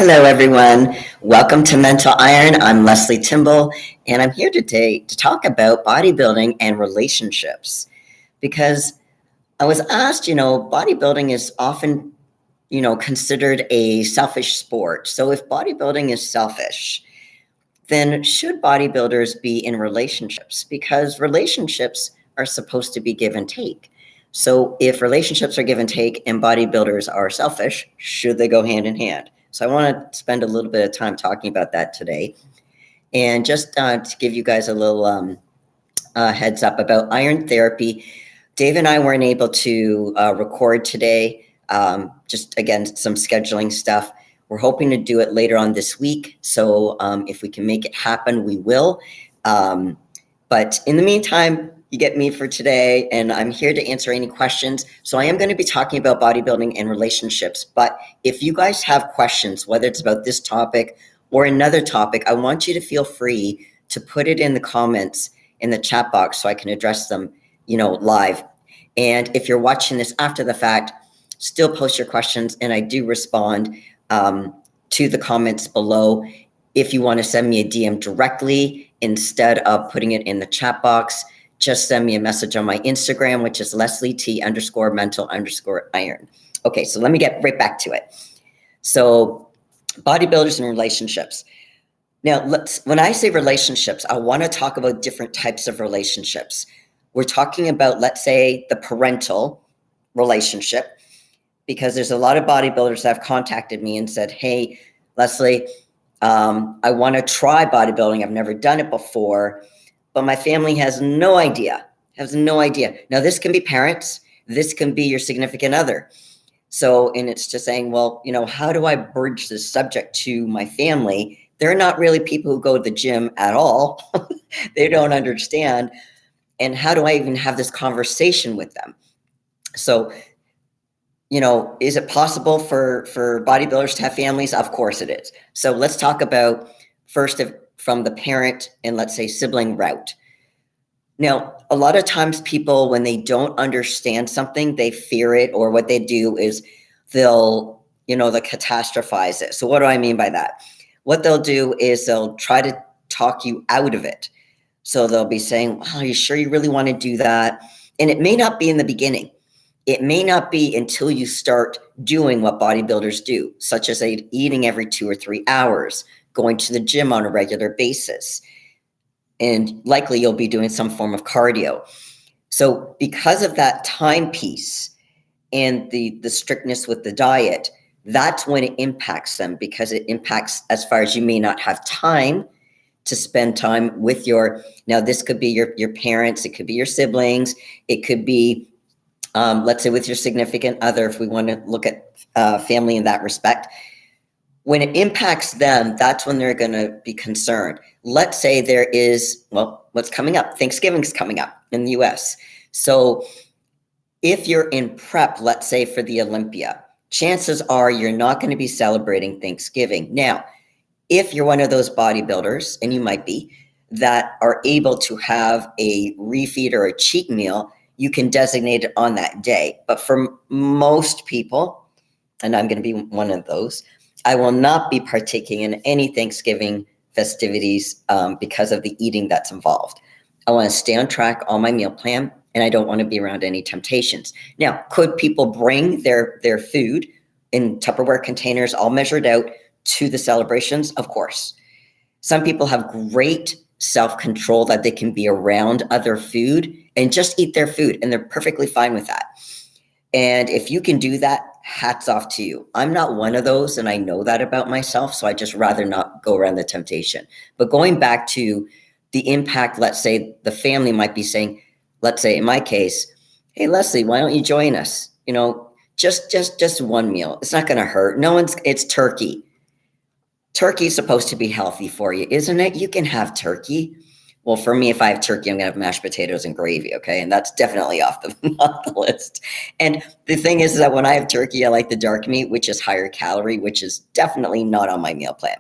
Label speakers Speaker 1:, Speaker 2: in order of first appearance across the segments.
Speaker 1: Hello, everyone. Welcome to Mental Iron. I'm Lesley Timbol, and I'm here today to talk about bodybuilding and relationships. Because I was asked, bodybuilding is often, considered a selfish sport. So if bodybuilding is selfish, then should bodybuilders be in relationships? Because relationships are supposed to be give and take. So if relationships are give and take and bodybuilders are selfish, should they go hand in hand? So I want to spend a little bit of time talking about that today. And just to give you guys a little heads up about iron therapy, Dave and I weren't able to record today. Just again, some scheduling stuff. We're hoping to do it later on this week. So if we can make it happen, we will. But in the meantime, you get me for today, and I'm here to answer any questions. So I am going to be talking about bodybuilding and relationships. But if you guys have questions, whether it's about this topic or another topic, I want you to feel free to put it in the comments in the chat box so I can address them, live. And if you're watching this after the fact, still post your questions, and I do respond to the comments below. If you want to send me a DM directly instead of putting it in the chat box, just send me a message on my Instagram, which is LesleyT_mental_iron. Okay, so let me get right back to it. So bodybuilders and relationships. Now, when I say relationships, I want to talk about different types of relationships. We're talking about, let's say, the parental relationship, because there's a lot of bodybuilders that have contacted me and said, hey, Lesley, I want to try bodybuilding. I've never done it before, but my family has no idea. Now, this can be parents. This can be your significant other. So, and it's just saying, well, how do I bridge this subject to my family? They're not really people who go to the gym at all. They don't understand. And how do I even have this conversation with them? So, is it possible for bodybuilders to have families? Of course it is. So let's talk about first from the parent and, let's say, sibling route. Now, a lot of times people, when they don't understand something, they fear it, or what they do is they'll catastrophize it. So what do I mean by that? What they'll do is they'll try to talk you out of it. So they'll be saying, well, are you sure you really want to do that? And it may not be in the beginning. It may not be until you start doing what bodybuilders do, such as eating every 2 or 3 hours, going to the gym on a regular basis, and likely you'll be doing some form of cardio. So because of that time piece and the strictness with the diet, that's when it impacts them, because it impacts as far as you may not have time to spend time with now this could be your parents, it could be your siblings, it could be let's say with your significant other, if we want to look at family in that respect. When it impacts them, that's when they're going to be concerned. Let's say there is, what's coming up? Thanksgiving's coming up in the US. So if you're in prep, let's say for the Olympia, chances are you're not going to be celebrating Thanksgiving. Now, if you're one of those bodybuilders, and you might be, that are able to have a refeed or a cheat meal, you can designate it on that day. But for most people, and I'm going to be one of those, I will not be partaking in any Thanksgiving festivities because of the eating that's involved. I want to stay on track on my meal plan, and I don't want to be around any temptations. Now, could people bring their food in Tupperware containers all measured out to the celebrations? Of course. Some people have great self-control that they can be around other food and just eat their food, and they're perfectly fine with that. And if you can do that, hats off to you. I'm not one of those, and I know that about myself, so I just rather not go around the temptation. But going back to the impact, let's say the family might be saying, let's say in my case, hey, Lesley, why don't you join us? Just one meal. It's not going to hurt. It's turkey. Turkey's supposed to be healthy for you, isn't it? You can have turkey. Well, for me, if I have turkey, I'm going to have mashed potatoes and gravy, okay? And that's definitely off the list. And the thing is that when I have turkey, I like the dark meat, which is higher calorie, which is definitely not on my meal plan.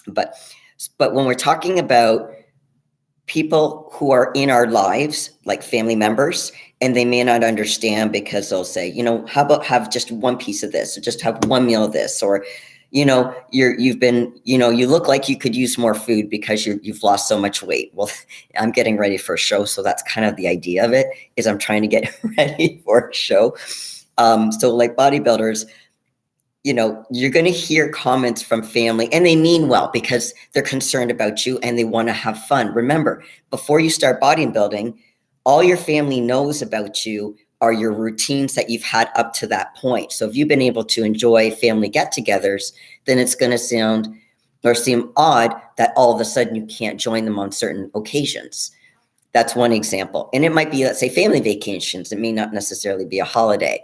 Speaker 1: But when we're talking about people who are in our lives, like family members, and they may not understand because they'll say, how about have just one piece of this, or just have one meal of this, or you've been, you look like you could use more food because you've lost so much weight. Well, I'm getting ready for a show. So that's kind of the idea of it, is I'm trying to get ready for a show. So like bodybuilders, you're going to hear comments from family, and they mean well because they're concerned about you and they want to have fun. Remember, before you start bodybuilding, all your family knows about you are your routines that you've had up to that point. So if you've been able to enjoy family get-togethers, then it's going to seem odd that all of a sudden you can't join them on certain occasions. That's one example. And it might be, let's say, family vacations. It may not necessarily be a holiday.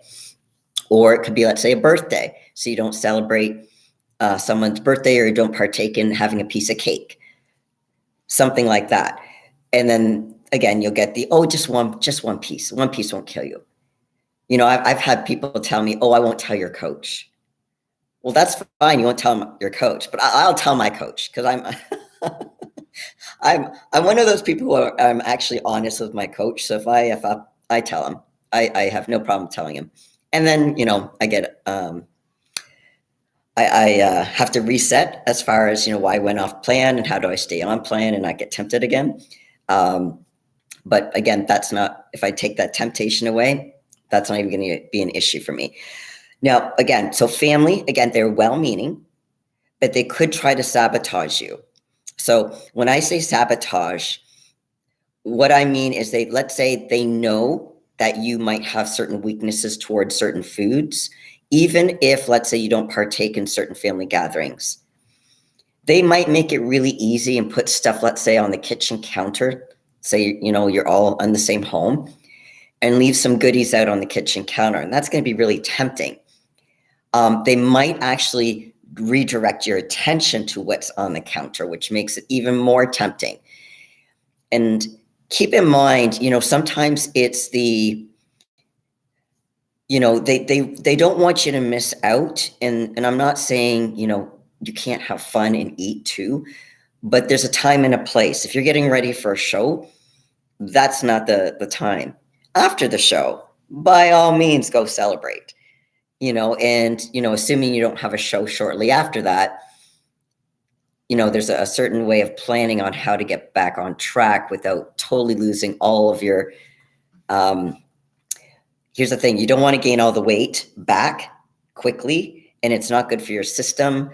Speaker 1: Or it could be, let's say, a birthday. So you don't celebrate someone's birthday, or you don't partake in having a piece of cake. Something like that. And then again, you'll get just one piece. One piece won't kill you. I've had people tell me, I won't tell your coach. Well, that's fine. You won't tell your coach, but I'll tell my coach, because I'm one of those people who I'm actually honest with my coach. So if I tell him, I have no problem telling him. And then, I get, I have to reset as far as, why I went off plan and how do I stay on plan and not get tempted again. But again, that's not, if I take that temptation away, that's not even going to be an issue for me. Now, again, so family, again, they're well-meaning, but they could try to sabotage you. So when I say sabotage, what I mean is let's say they know that you might have certain weaknesses towards certain foods, even if, let's say, you don't partake in certain family gatherings. They might make it really easy and put stuff, let's say, on the kitchen counter. Say, you're all in the same home, and leave some goodies out on the kitchen counter. And that's going to be really tempting. They might actually redirect your attention to what's on the counter, which makes it even more tempting. And keep in mind, sometimes it's they don't want you to miss out. And I'm not saying, you can't have fun and eat too, but there's a time and a place. If you're getting ready for a show, that's not the time. After the show, by all means, go celebrate, and, assuming you don't have a show shortly after that, there's a certain way of planning on how to get back on track without totally losing all of your, here's the thing, you don't want to gain all the weight back quickly, and it's not good for your system.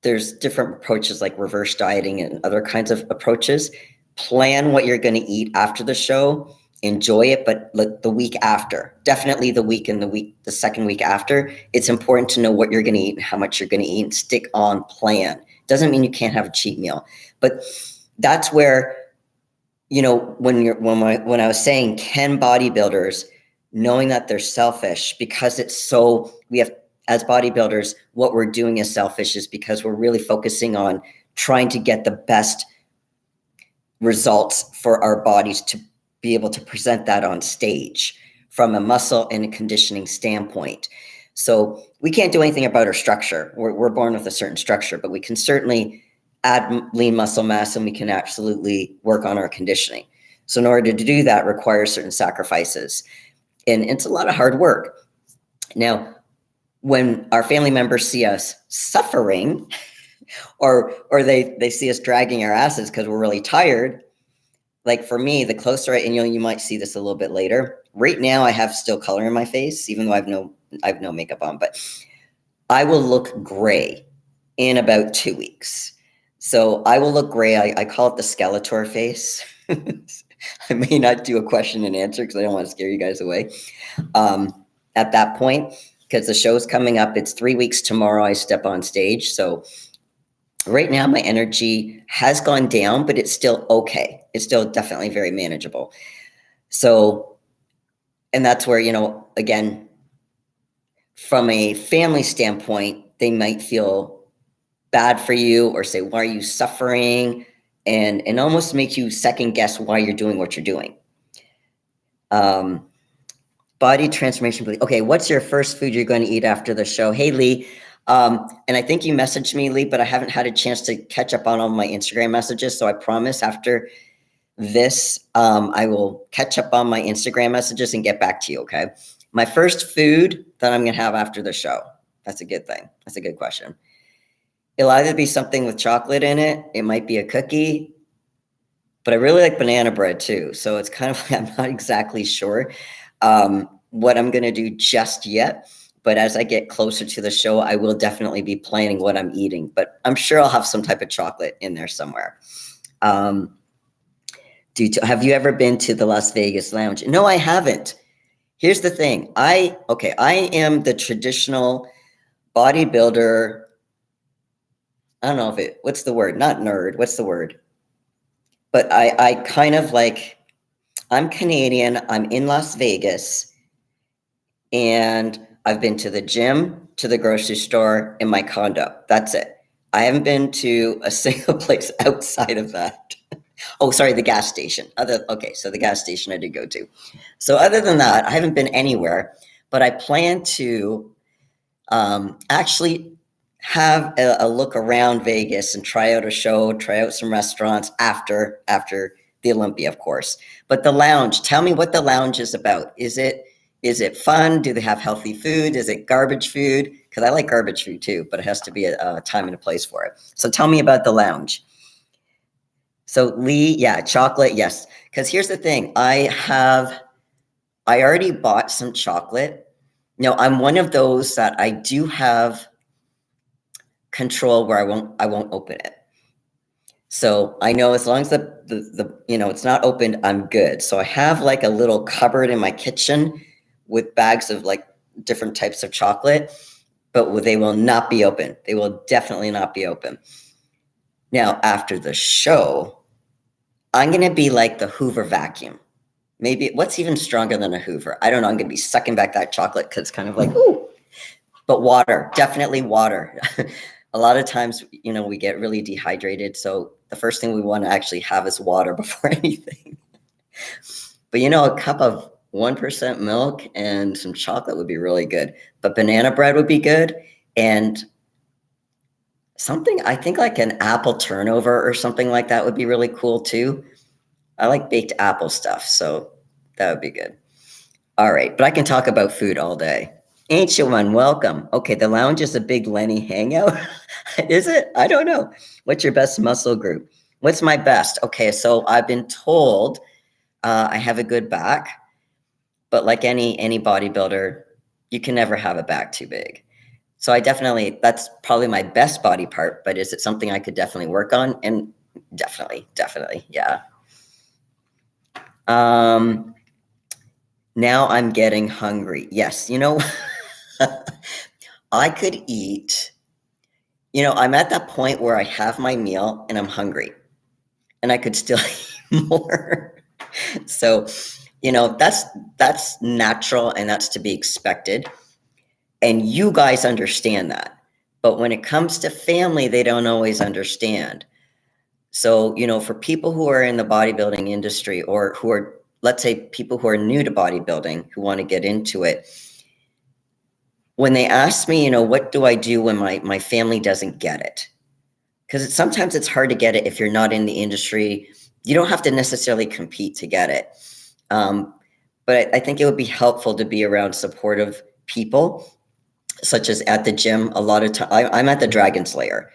Speaker 1: There's different approaches like reverse dieting and other kinds of approaches. Plan what you're going to eat after the show. Enjoy it, but the week after, definitely the second week after, it's important to know what you're going to eat and how much you're going to eat, and stick on plan. Doesn't mean you can't have a cheat meal, but that's where, when I was saying, can bodybuilders, knowing that they're selfish, because we have, as bodybuilders, what we're doing is selfish, is because we're really focusing on trying to get the best results for our bodies to be able to present that on stage from a muscle and a conditioning standpoint. So we can't do anything about our structure. We're born with a certain structure, but we can certainly add lean muscle mass, and we can absolutely work on our conditioning. So in order to do that requires certain sacrifices, and it's a lot of hard work. Now, when our family members see us suffering, or they see us dragging our asses because we're really tired, like for me, the closer and you might see this a little bit later. Right now, I have still color in my face, even though I have no makeup on, but I will look gray in about 2 weeks. So I will look gray. I call it the Skeletor face. I may not do a question and answer because I don't want to scare you guys away at that point, because the show's coming up. It's 3 weeks tomorrow. I step on stage. So right now, my energy has gone down, but it's still okay. It's still definitely very manageable. So, and that's where, again, from a family standpoint, they might feel bad for you or say, why are you suffering? And almost make you second guess why you're doing what you're doing. Body transformation. Okay, what's your first food you're going to eat after the show? Hey, Lee. And I think you messaged me, Lee, but I haven't had a chance to catch up on all my Instagram messages. So I promise after this, I will catch up on my Instagram messages and get back to you, okay? My first food that I'm going to have after the show. That's a good thing. That's a good question. It'll either be something with chocolate in it. It might be a cookie, but I really like banana bread too. So it's kind of like, I'm not exactly sure what I'm going to do just yet. But as I get closer to the show, I will definitely be planning what I'm eating. But I'm sure I'll have some type of chocolate in there somewhere. Have you ever been to the Las Vegas Lounge? No, I haven't. Here's the thing. I am the traditional bodybuilder. I don't know what's the word? Not nerd. What's the word? But I kind of like, I'm Canadian. I'm in Las Vegas. And I've been to the gym, to the grocery store, in my condo. That's it. I haven't been to a single place outside of that. Oh, sorry, the gas station. So the gas station I did go to. So other than that, I haven't been anywhere. But I plan to actually have a look around Vegas and try out a show, try out some restaurants after the Olympia, of course. But the lounge, tell me what the lounge is about. Is it fun? Do they have healthy food? Is it garbage food? Because I like garbage food too, but it has to be a time and a place for it. So tell me about the lounge. So Lee, yeah, chocolate, yes. Because here's the thing, I already bought some chocolate. Now I'm one of those that I do have control where I won't open it. So I know as long as the it's not opened, I'm good. So I have like a little cupboard in my kitchen with bags of like different types of chocolate, but they will not be open. They will definitely not be open. Now, after the show, I'm going to be like the Hoover vacuum. Maybe what's even stronger than a Hoover? I don't know. I'm going to be sucking back that chocolate because it's kind of like, ooh. But water, definitely water. A lot of times, we get really dehydrated. So the first thing we want to actually have is water before anything. But a cup of 1% milk and some chocolate would be really good. But banana bread would be good. And something, I think like an apple turnover or something like that would be really cool too. I like baked apple stuff, so that would be good. All right, but I can talk about food all day. Ancient one, welcome. Okay, the lounge is a big Lenny hangout. Is it? I don't know. What's your best muscle group? What's my best? Okay, so I've been told I have a good back, but like any bodybuilder, you can never have a back too big. So that's probably my best body part, but is it something I could definitely work on? And definitely, yeah. Now I'm getting hungry. Yes, I could eat, I'm at that point where I have my meal and I'm hungry and I could still eat more. So, that's natural and that's to be expected. And you guys understand that. But when it comes to family, they don't always understand. So, for people who are in the bodybuilding industry or who are, let's say, people who are new to bodybuilding, who want to get into it, when they ask me, what do I do when my family doesn't get it? Because sometimes it's hard to get it if you're not in the industry. You don't have to necessarily compete to get it. But I think it would be helpful to be around supportive people, such as at the gym. A lot of time, I'm at the Dragon Slayer.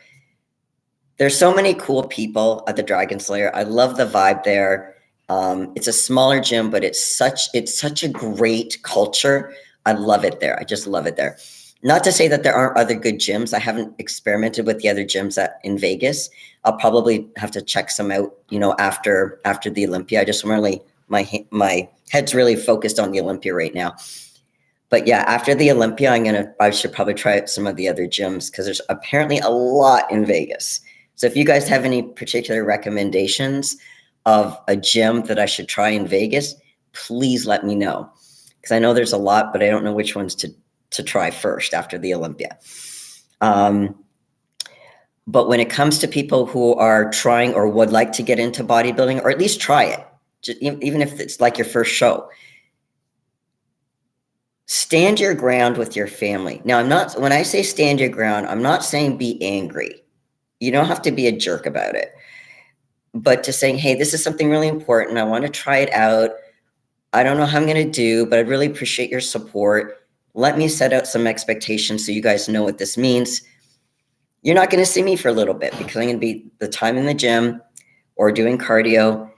Speaker 1: There's so many cool people at the Dragon Slayer. I love the vibe there. It's a smaller gym, but it's such a great culture. I love it there. I just love it there. Not to say that there aren't other good gyms. I haven't experimented with the other gyms in Vegas. I'll probably have to check some out, after the Olympia. I just really, my head's really focused on the Olympia right now. But yeah, after the Olympia, I should probably try out some of the other gyms because there's apparently a lot in Vegas. So if you guys have any particular recommendations of a gym that I should try in Vegas, please let me know. Because I know there's a lot, but I don't know which ones to try first after the Olympia. But when it comes to people who are trying or would like to get into bodybuilding, or at least try it, even if it's like your first show, stand your ground with your family. Now, when I say stand your ground, I'm not saying be angry. You don't have to be a jerk about it. But to saying, hey, this is something really important. I want to try it out. I don't know how I'm going to do, but I'd really appreciate your support. let me set out some expectations so you guys know what this means. You're not going to see me for a little bit because I'm going to be the time in the gym or doing cardio.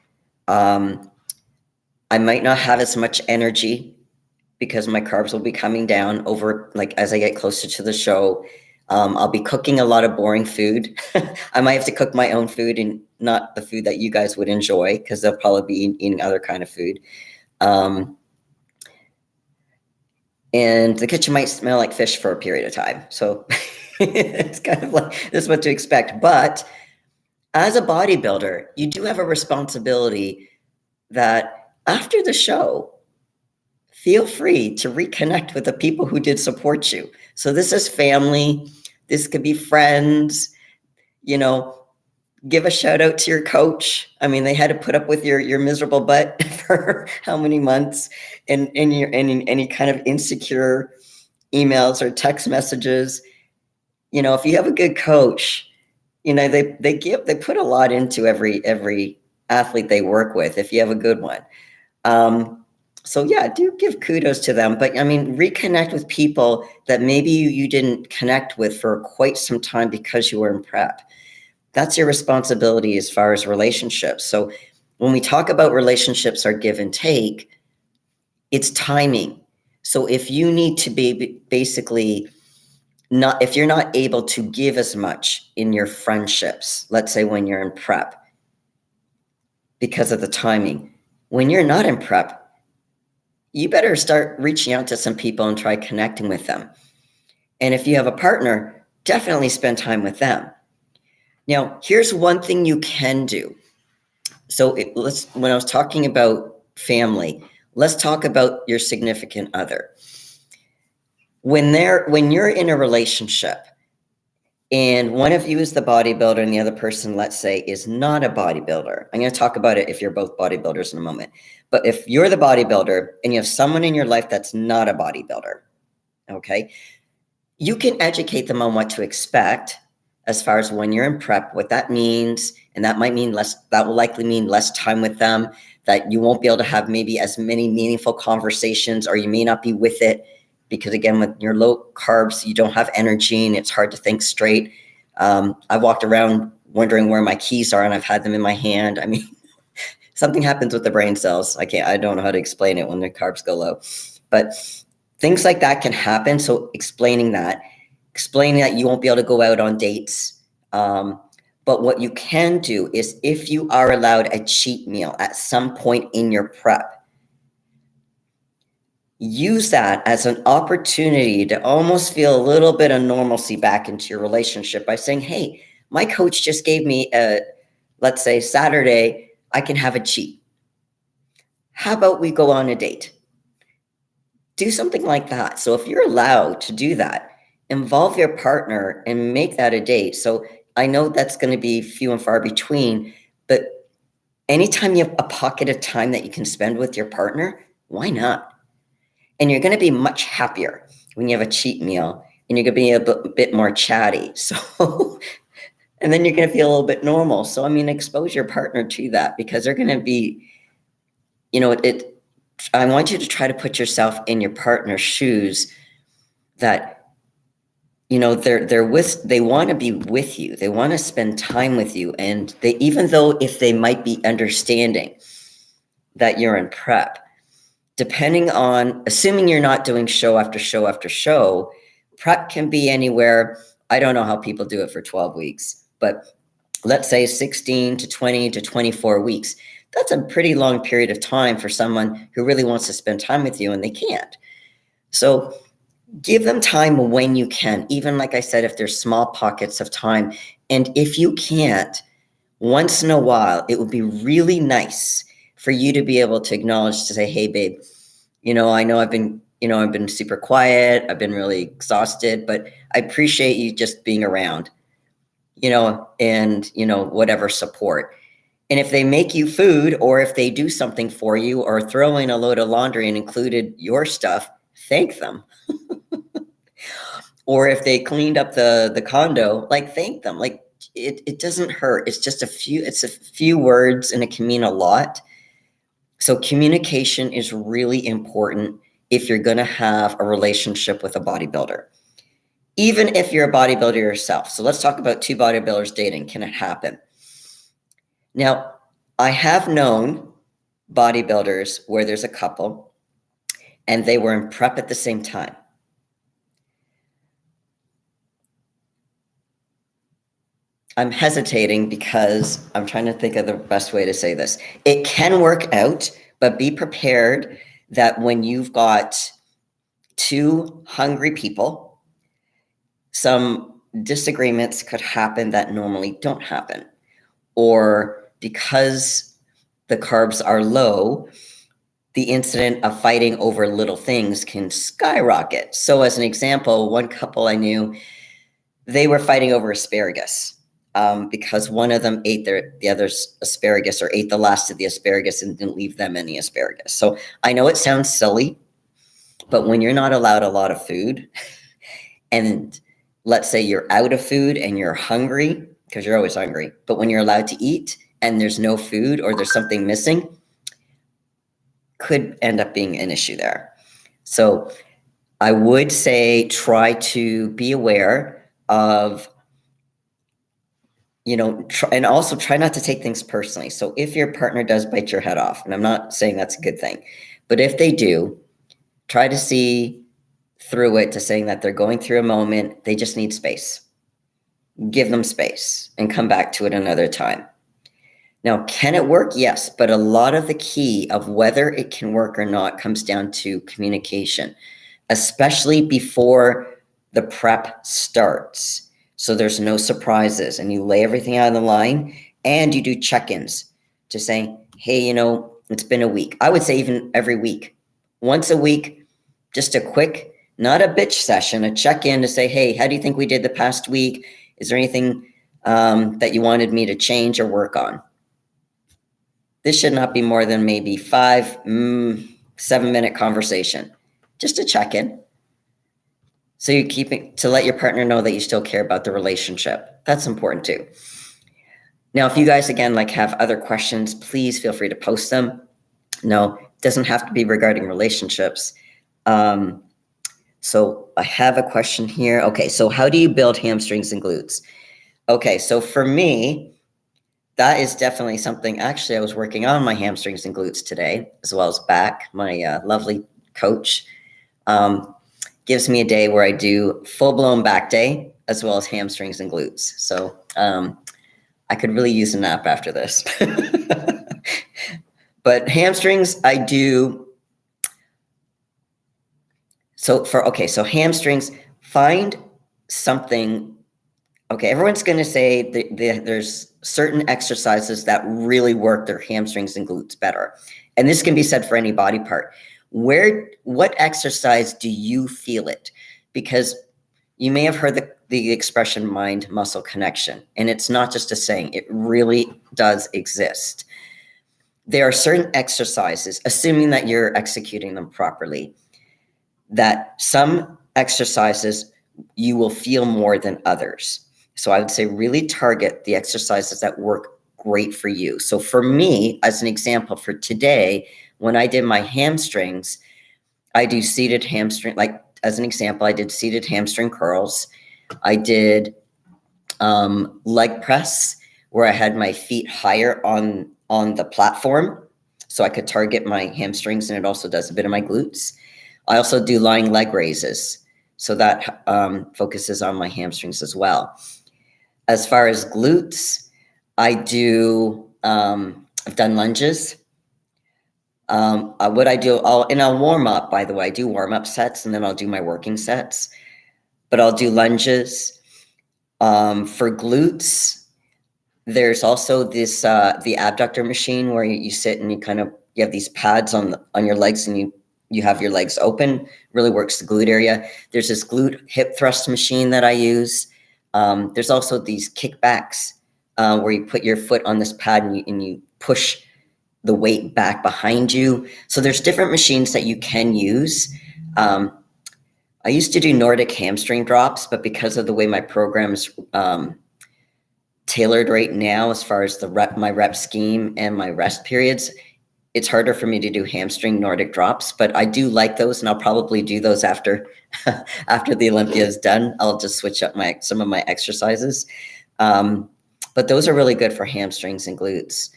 Speaker 1: I might not have as much energy because my carbs will be coming down over, like, as I get closer to the show. I'll be cooking a lot of boring food. I might have to cook my own food and not the food that you guys would enjoy because they'll probably be eating other kind of food. And the kitchen might smell like fish for a period of time. So it's kind of like, this is what to expect. But as a bodybuilder, you do have a responsibility that after the show, feel free to reconnect with the people who did support you. So this is family. This could be friends. You know, give a shout out to your coach. I mean, they had to put up with your miserable butt for how many months, and any kind of insecure emails or text messages. You know, if you have a good coach, you know, they put a lot into every athlete they work with. If you have a good one. So yeah, do give kudos to them. But I mean, reconnect with people that maybe you didn't connect with for quite some time because you were in prep. That's your responsibility as far as relationships. So when we talk about relationships are give and take, it's timing. So if you need to be basically not, if you're not able to give as much in your friendships, let's say when you're in prep, because of the timing, when you're not in prep, you better start reaching out to some people and try connecting with them. And if you have a partner, definitely spend time with them. Now, here's one thing you can do. So when I was talking about family, let's talk about your significant other. When you're in a relationship and one of you is the bodybuilder and the other person, let's say, is not a bodybuilder. I'm going to talk about it if you're both bodybuilders in a moment. But if you're the bodybuilder and you have someone in your life that's not a bodybuilder, okay, you can educate them on what to expect as far as when you're in prep, what that means. And that will likely mean less time with them, that you won't be able to have maybe as many meaningful conversations, or you may not be with it. Because again, with your low carbs, you don't have energy and it's hard to think straight. I walked around wondering where my keys are and I've had them in my hand. I mean, something happens with the brain cells. I don't know how to explain it when the carbs go low, but things like that can happen. So explaining that you won't be able to go out on dates. But what you can do is, if you are allowed a cheat meal at some point in your prep, use that as an opportunity to almost feel a little bit of normalcy back into your relationship by saying, hey, my coach just gave me let's say Saturday, I can have a cheat. How about we go on a date? Do something like that. So if you're allowed to do that, involve your partner and make that a date. So I know that's going to be few and far between, but anytime you have a pocket of time that you can spend with your partner, why not? And you're going to be much happier when you have a cheat meal, and you're going to be a bit more chatty. So, and then you're going to feel a little bit normal. So, I mean, expose your partner to that, because they're going to be, you know, I want you to try to put yourself in your partner's shoes, that, you know, they want to be with you. They want to spend time with you. And even though if they might be understanding that you're in prep, depending on, assuming you're not doing show after show after show, prep can be anywhere. I don't know how people do it for 12 weeks, but let's say 16 to 20 to 24 weeks. That's a pretty long period of time for someone who really wants to spend time with you and they can't. So give them time when you can, even like I said, if there's small pockets of time. And if you can't, once in a while, it would be really nice for you to be able to acknowledge, to say, hey, babe, you know I've been super quiet. I've been really exhausted, but I appreciate you just being around, and, whatever support. And if they make you food, or if they do something for you, or throw in a load of laundry and included your stuff, thank them. Or if they cleaned up the condo, thank them. It doesn't hurt. It's just a few words, and it can mean a lot. So communication is really important. if you're going to have a relationship with a bodybuilder, even if you're a bodybuilder yourself. So let's talk about two bodybuilders dating. Can it happen? Now, I have known bodybuilders where there's a couple and they were in prep at the same time. I'm hesitating because I'm trying to think of the best way to say this. It can work out, but be prepared that when you've got two hungry people, some disagreements could happen that normally don't happen. Or because the carbs are low, the incident of fighting over little things can skyrocket. So as an example, one couple I knew, they were fighting over asparagus because one of them ate the other's asparagus, or ate the last of the asparagus and didn't leave them any asparagus. So I know it sounds silly, but when you're not allowed a lot of food, and let's say you're out of food and you're hungry, because you're always hungry, but when you're allowed to eat and there's no food or there's something missing, could end up being an issue there. So I would say try to be aware of, and also try not to take things personally. So if your partner does bite your head off, and I'm not saying that's a good thing, but if they do, try to see through it to saying that they're going through a moment, they just need space. Give them space and come back to it another time. Now, can it work? Yes, but a lot of the key of whether it can work or not comes down to communication, especially before the prep starts. So there's no surprises, and you lay everything out on the line, and you do check-ins to say, hey, it's been a week. I would say even every week, once a week, just a quick, not a bitch session, a check-in to say, hey, how do you think we did the past week? Is there anything that you wanted me to change or work on? This should not be more than maybe 7-minute conversation, just a check-in. So you're keeping to let your partner know that you still care about the relationship. That's important too. Now, if you guys, again, have other questions, please feel free to post them. No, it doesn't have to be regarding relationships. So I have a question here. Okay, so how do you build hamstrings and glutes? Okay, so for me, that is definitely something. Actually, I was working on my hamstrings and glutes today, as well as back. My lovely coach gives me a day where I do full-blown back day, as well as hamstrings and glutes. So I could really use a nap after this. But hamstrings, I do. So hamstrings, find something. Okay, everyone's going to say there's certain exercises that really work their hamstrings and glutes better. And this can be said for any body part. What exercise do you feel it? Because you may have heard the expression mind-muscle connection, and it's not just a saying. It really does exist. There are certain exercises, assuming that you're executing them properly, that some exercises you will feel more than others. So I would say really target the exercises that work great for you. So for me, as an example for today, when I did my hamstrings, I do seated hamstring, as an example, I did seated hamstring curls. I did leg press where I had my feet higher on the platform so I could target my hamstrings, and it also does a bit of my glutes. I also do lying leg raises, so that focuses on my hamstrings as well. As far as glutes, I do, I've done lunges. What I do, I'll warm up, by the way. I do warm up sets, and then I'll do my working sets. But I'll do lunges. For glutes, there's also this the abductor machine where you sit and you have these pads on your legs, and you have your legs open. Really works the glute area. There's this glute hip thrust machine that I use. There's also these kickbacks where you put your foot on this pad and you push the weight back behind you. So there's different machines that you can use. I used to do Nordic hamstring drops, but because of the way my program's tailored right now, as far as my rep scheme and my rest periods, It's harder for me to do hamstring Nordic drops, but I do like those, and I'll probably do those after after the Olympia is done. I'll just switch up some of my exercises. But those are really good for hamstrings and glutes.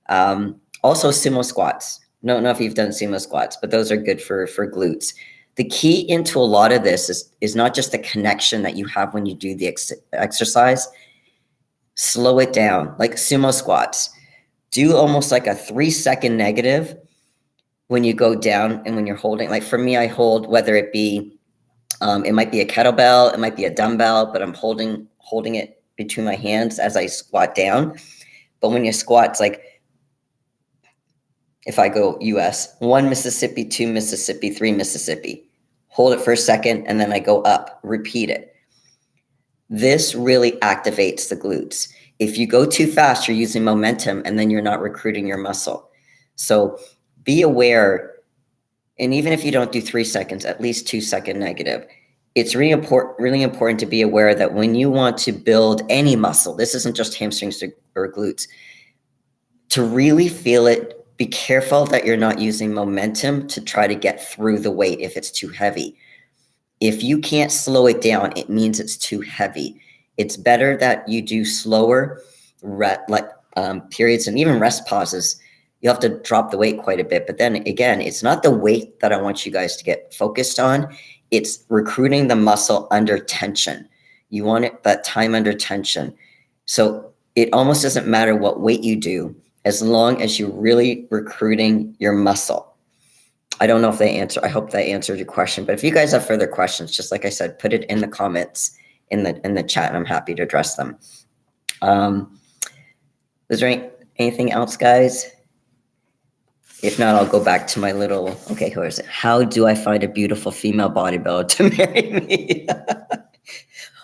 Speaker 1: Also sumo squats. Don't know if you've done sumo squats, but those are good for glutes. The key into a lot of this is not just the connection that you have when you do the exercise. Slow it down, like sumo squats. Do almost like a 3-second negative when you go down and when you're holding. Like for me, I hold, whether it be, it might be a kettlebell, it might be a dumbbell, but I'm holding it between my hands as I squat down. But when you squat, it's like, if I go US, 1 Mississippi, 2 Mississippi, 3 Mississippi, hold it for a second, and then I go up, repeat it. This really activates the glutes. If you go too fast, you're using momentum, and then you're not recruiting your muscle. So be aware, and even if you don't do 3 seconds, at least 2-second negative. It's really important to be aware that when you want to build any muscle, this isn't just hamstrings or glutes, to really feel it, be careful that you're not using momentum to try to get through the weight if it's too heavy. If you can't slow it down, it means it's too heavy. It's better that you do slower periods and even rest pauses. You have to drop the weight quite a bit. But then again, it's not the weight that I want you guys to get focused on. It's recruiting the muscle under tension. You want it that time under tension. So it almost doesn't matter what weight you do, as long as you're really recruiting your muscle. I don't know if I hope that answered your question, but if you guys have further questions, just like I said, put it in the comments in the chat, and I'm happy to address them. Is there anything else, guys? If not, I'll go back to my little, okay, who is it? How do I find a beautiful female bodybuilder to marry me?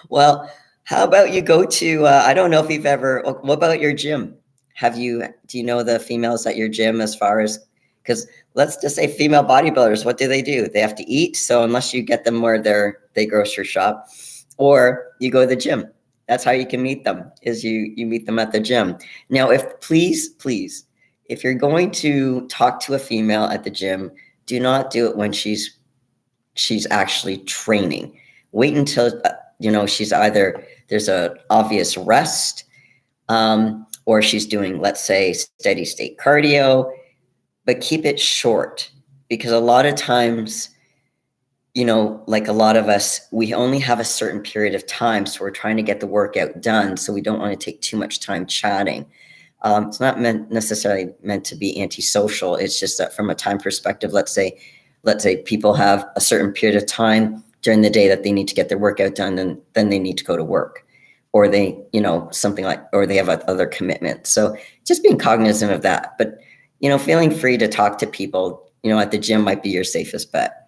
Speaker 1: Well, how about you go to, I don't know if you've ever, what about your gym? Do you know the females at your gym, as far as, because let's just say female bodybuilders, what do? They have to eat. So unless you get them where they grocery shop, or you go to the gym, that's how you can meet them, is you meet them at the gym. Now, please, if you're going to talk to a female at the gym, do not do it when she's actually training. Wait until, she's either, there's a obvious rest, or she's doing, let's say, steady state cardio, but keep it short, because a lot of times, like a lot of us, we only have a certain period of time. So we're trying to get the workout done. So we don't want to take too much time chatting. It's not necessarily meant to be antisocial. It's just that from a time perspective, let's say people have a certain period of time during the day that they need to get their workout done, and then they need to go to work, or they, or they have other commitments. So just being cognizant of that, but, feeling free to talk to people, at the gym might be your safest bet.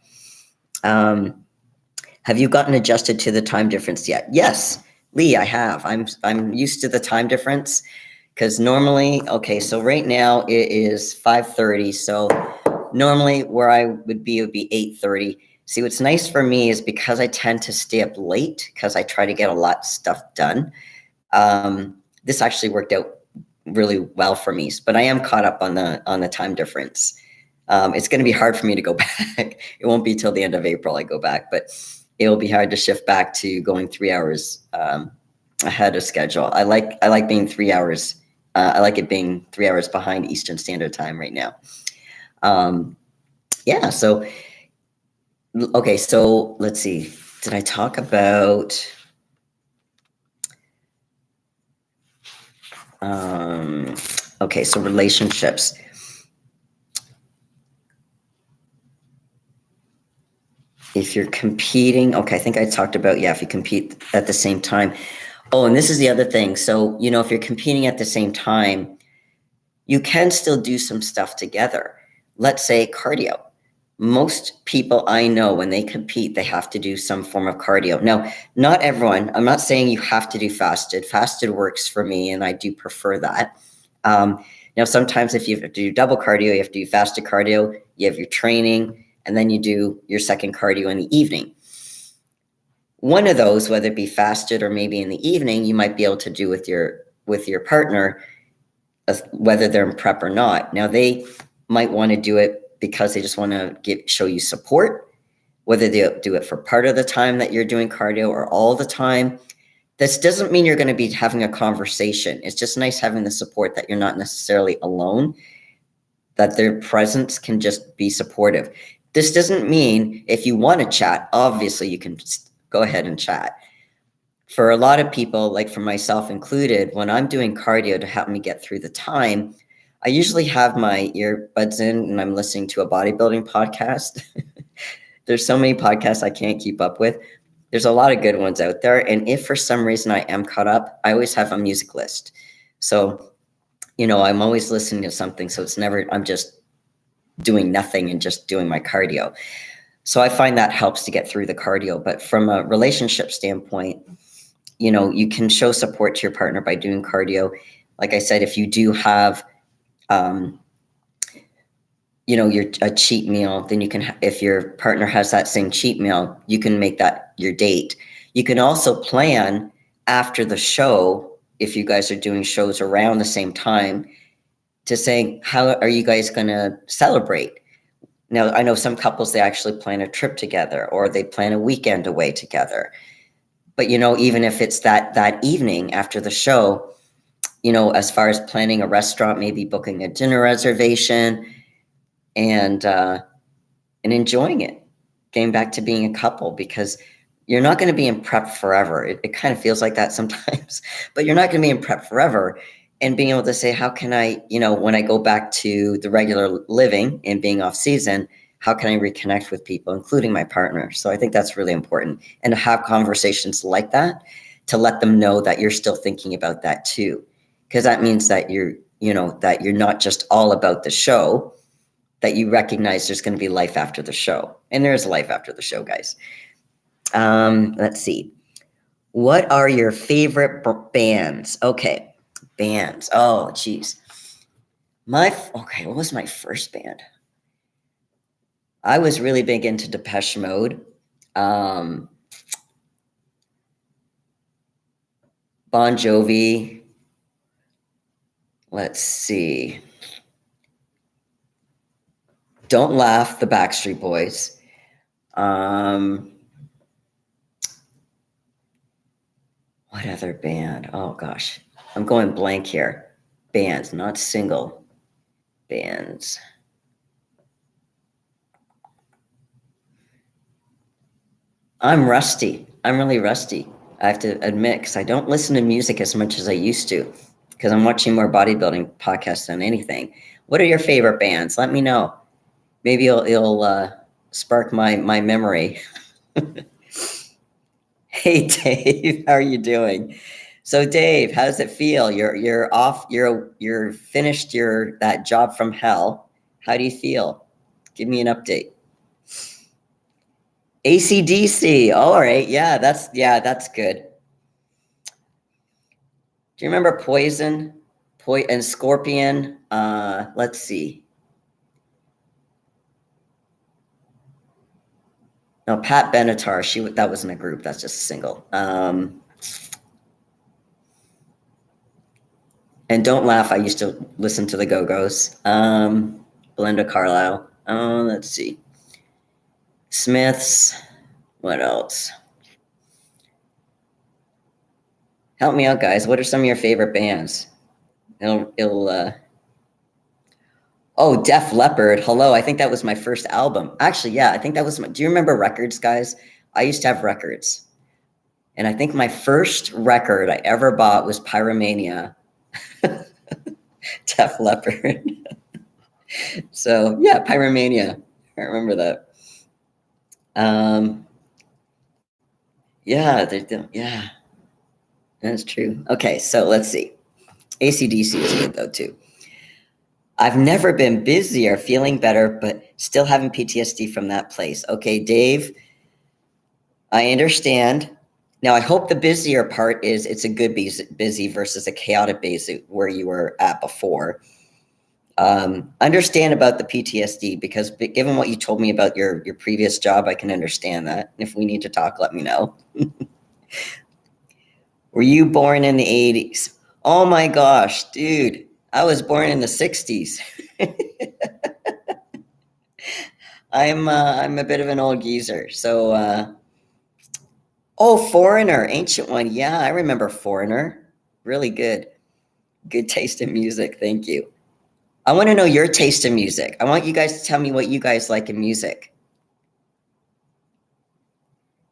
Speaker 1: Have you gotten adjusted to the time difference yet? Yes, Lee, I have. I'm used to the time difference, because normally, okay, so right now it is 5:30. So normally where I would be, it would be 8:30. See, what's nice for me is because I tend to stay up late, because I try to get a lot of stuff done. This actually worked out really well for me, but I am caught up on the time difference. It's going to be hard for me to go back. It won't be till the end of April I go back, but it'll be hard to shift back to going 3 hours ahead of schedule. I like being 3 hours. I like it being 3 hours behind Eastern Standard Time right now. Yeah. So, okay. So let's see. Did I talk about? Okay. So relationships. If you're competing, okay, I think I talked about, if you compete at the same time. Oh, and this is the other thing. So, if you're competing at the same time, you can still do some stuff together. Let's say cardio. Most people I know, when they compete, they have to do some form of cardio. Now, not everyone, I'm not saying you have to do fasted. Fasted works for me, and I do prefer that. Now, sometimes if you have to do double cardio, you have to do fasted cardio, you have your training, and then you do your second cardio in the evening. One of those, whether it be fasted or maybe in the evening, you might be able to do with your partner, whether they're in prep or not. Now, they might want to do it because they just want to show you support, whether they do it for part of the time that you're doing cardio or all the time. This doesn't mean you're going to be having a conversation. It's just nice having the support that you're not necessarily alone, that their presence can just be supportive. This doesn't mean if you want to chat, obviously you can go ahead and chat. For a lot of people, like for myself included, when I'm doing cardio to help me get through the time, I usually have my earbuds in and I'm listening to a bodybuilding podcast. There's so many podcasts I can't keep up with. There's a lot of good ones out there. And if for some reason I am caught up, I always have a music list. So, I'm always listening to something. So it's never, I'm just doing nothing and just doing my cardio. So I find that helps to get through the cardio. But from a relationship standpoint, you can show support to your partner by doing cardio. Like I said, if you do have, a cheat meal, then you can, if your partner has that same cheat meal, you can make that your date. You can also plan after the show, if you guys are doing shows around the same time, to say, how are you guys going to celebrate? Now, I know some couples, they actually plan a trip together or they plan a weekend away together. But, even if it's that evening after the show, as far as planning a restaurant, maybe booking a dinner reservation and enjoying it, getting back to being a couple, because you're not going to be in prep forever. It kind of feels like that sometimes, but you're not going to be in prep forever. And being able to say, how can I, when I go back to the regular living and being off season, how can I reconnect with people, including my partner? So I think that's really important. And to have conversations like that, to let them know that you're still thinking about that too. Because that means that that you're not just all about the show, that you recognize there's going to be life after the show. And there's life after the show, guys. Let's see. What are your favorite bands? Okay. Bands. Oh, geez. What was my first band? I was really big into Depeche Mode. Bon Jovi. Let's see. Don't Laugh, the Backstreet Boys. What other band? Oh, gosh. I'm going blank here. Bands, not single bands. I'm rusty. I'm really rusty. I have to admit, because I don't listen to music as much as I used to, because I'm watching more bodybuilding podcasts than anything. What are your favorite bands? Let me know. Maybe it'll spark my memory. Hey, Dave, how are you doing? So, Dave, how does it feel? You're off. You're finished that job from hell. How do you feel? Give me an update. AC/DC. All right. Yeah, that's good. Do you remember Poison? And Scorpion? Let's see. No, Pat Benatar. That wasn't a group. That's just a single. And Don't Laugh. I used to listen to the Go-Go's. Belinda Carlisle. Let's see. Smiths. What else? Help me out, guys. What are some of your favorite bands? Oh, Def Leppard. Hello. I think that was my first album. Actually, yeah, I think that was do you remember records, guys? I used to have records. And I think my first record I ever bought was Pyromania. Def Leppard. So, yeah, Pyromania. I remember that. Yeah, that's true. Okay, so let's see. AC/DC is good, though, too. I've never been busier, feeling better, but still having PTSD from that place. Okay, Dave, I understand. Now, I hope the busier part is it's a good busy versus a chaotic busy where you were at before. Understand about the PTSD, because given what you told me about your previous job, I can understand that. If we need to talk, let me know. Were you born in the 80s? Oh my gosh, dude. I was born in the 60s. I'm a bit of an old geezer. So, oh, Foreigner, Ancient One. Yeah, I remember Foreigner. Really good. Good taste in music. Thank you. I want to know your taste in music. I want you guys to tell me what you guys like in music.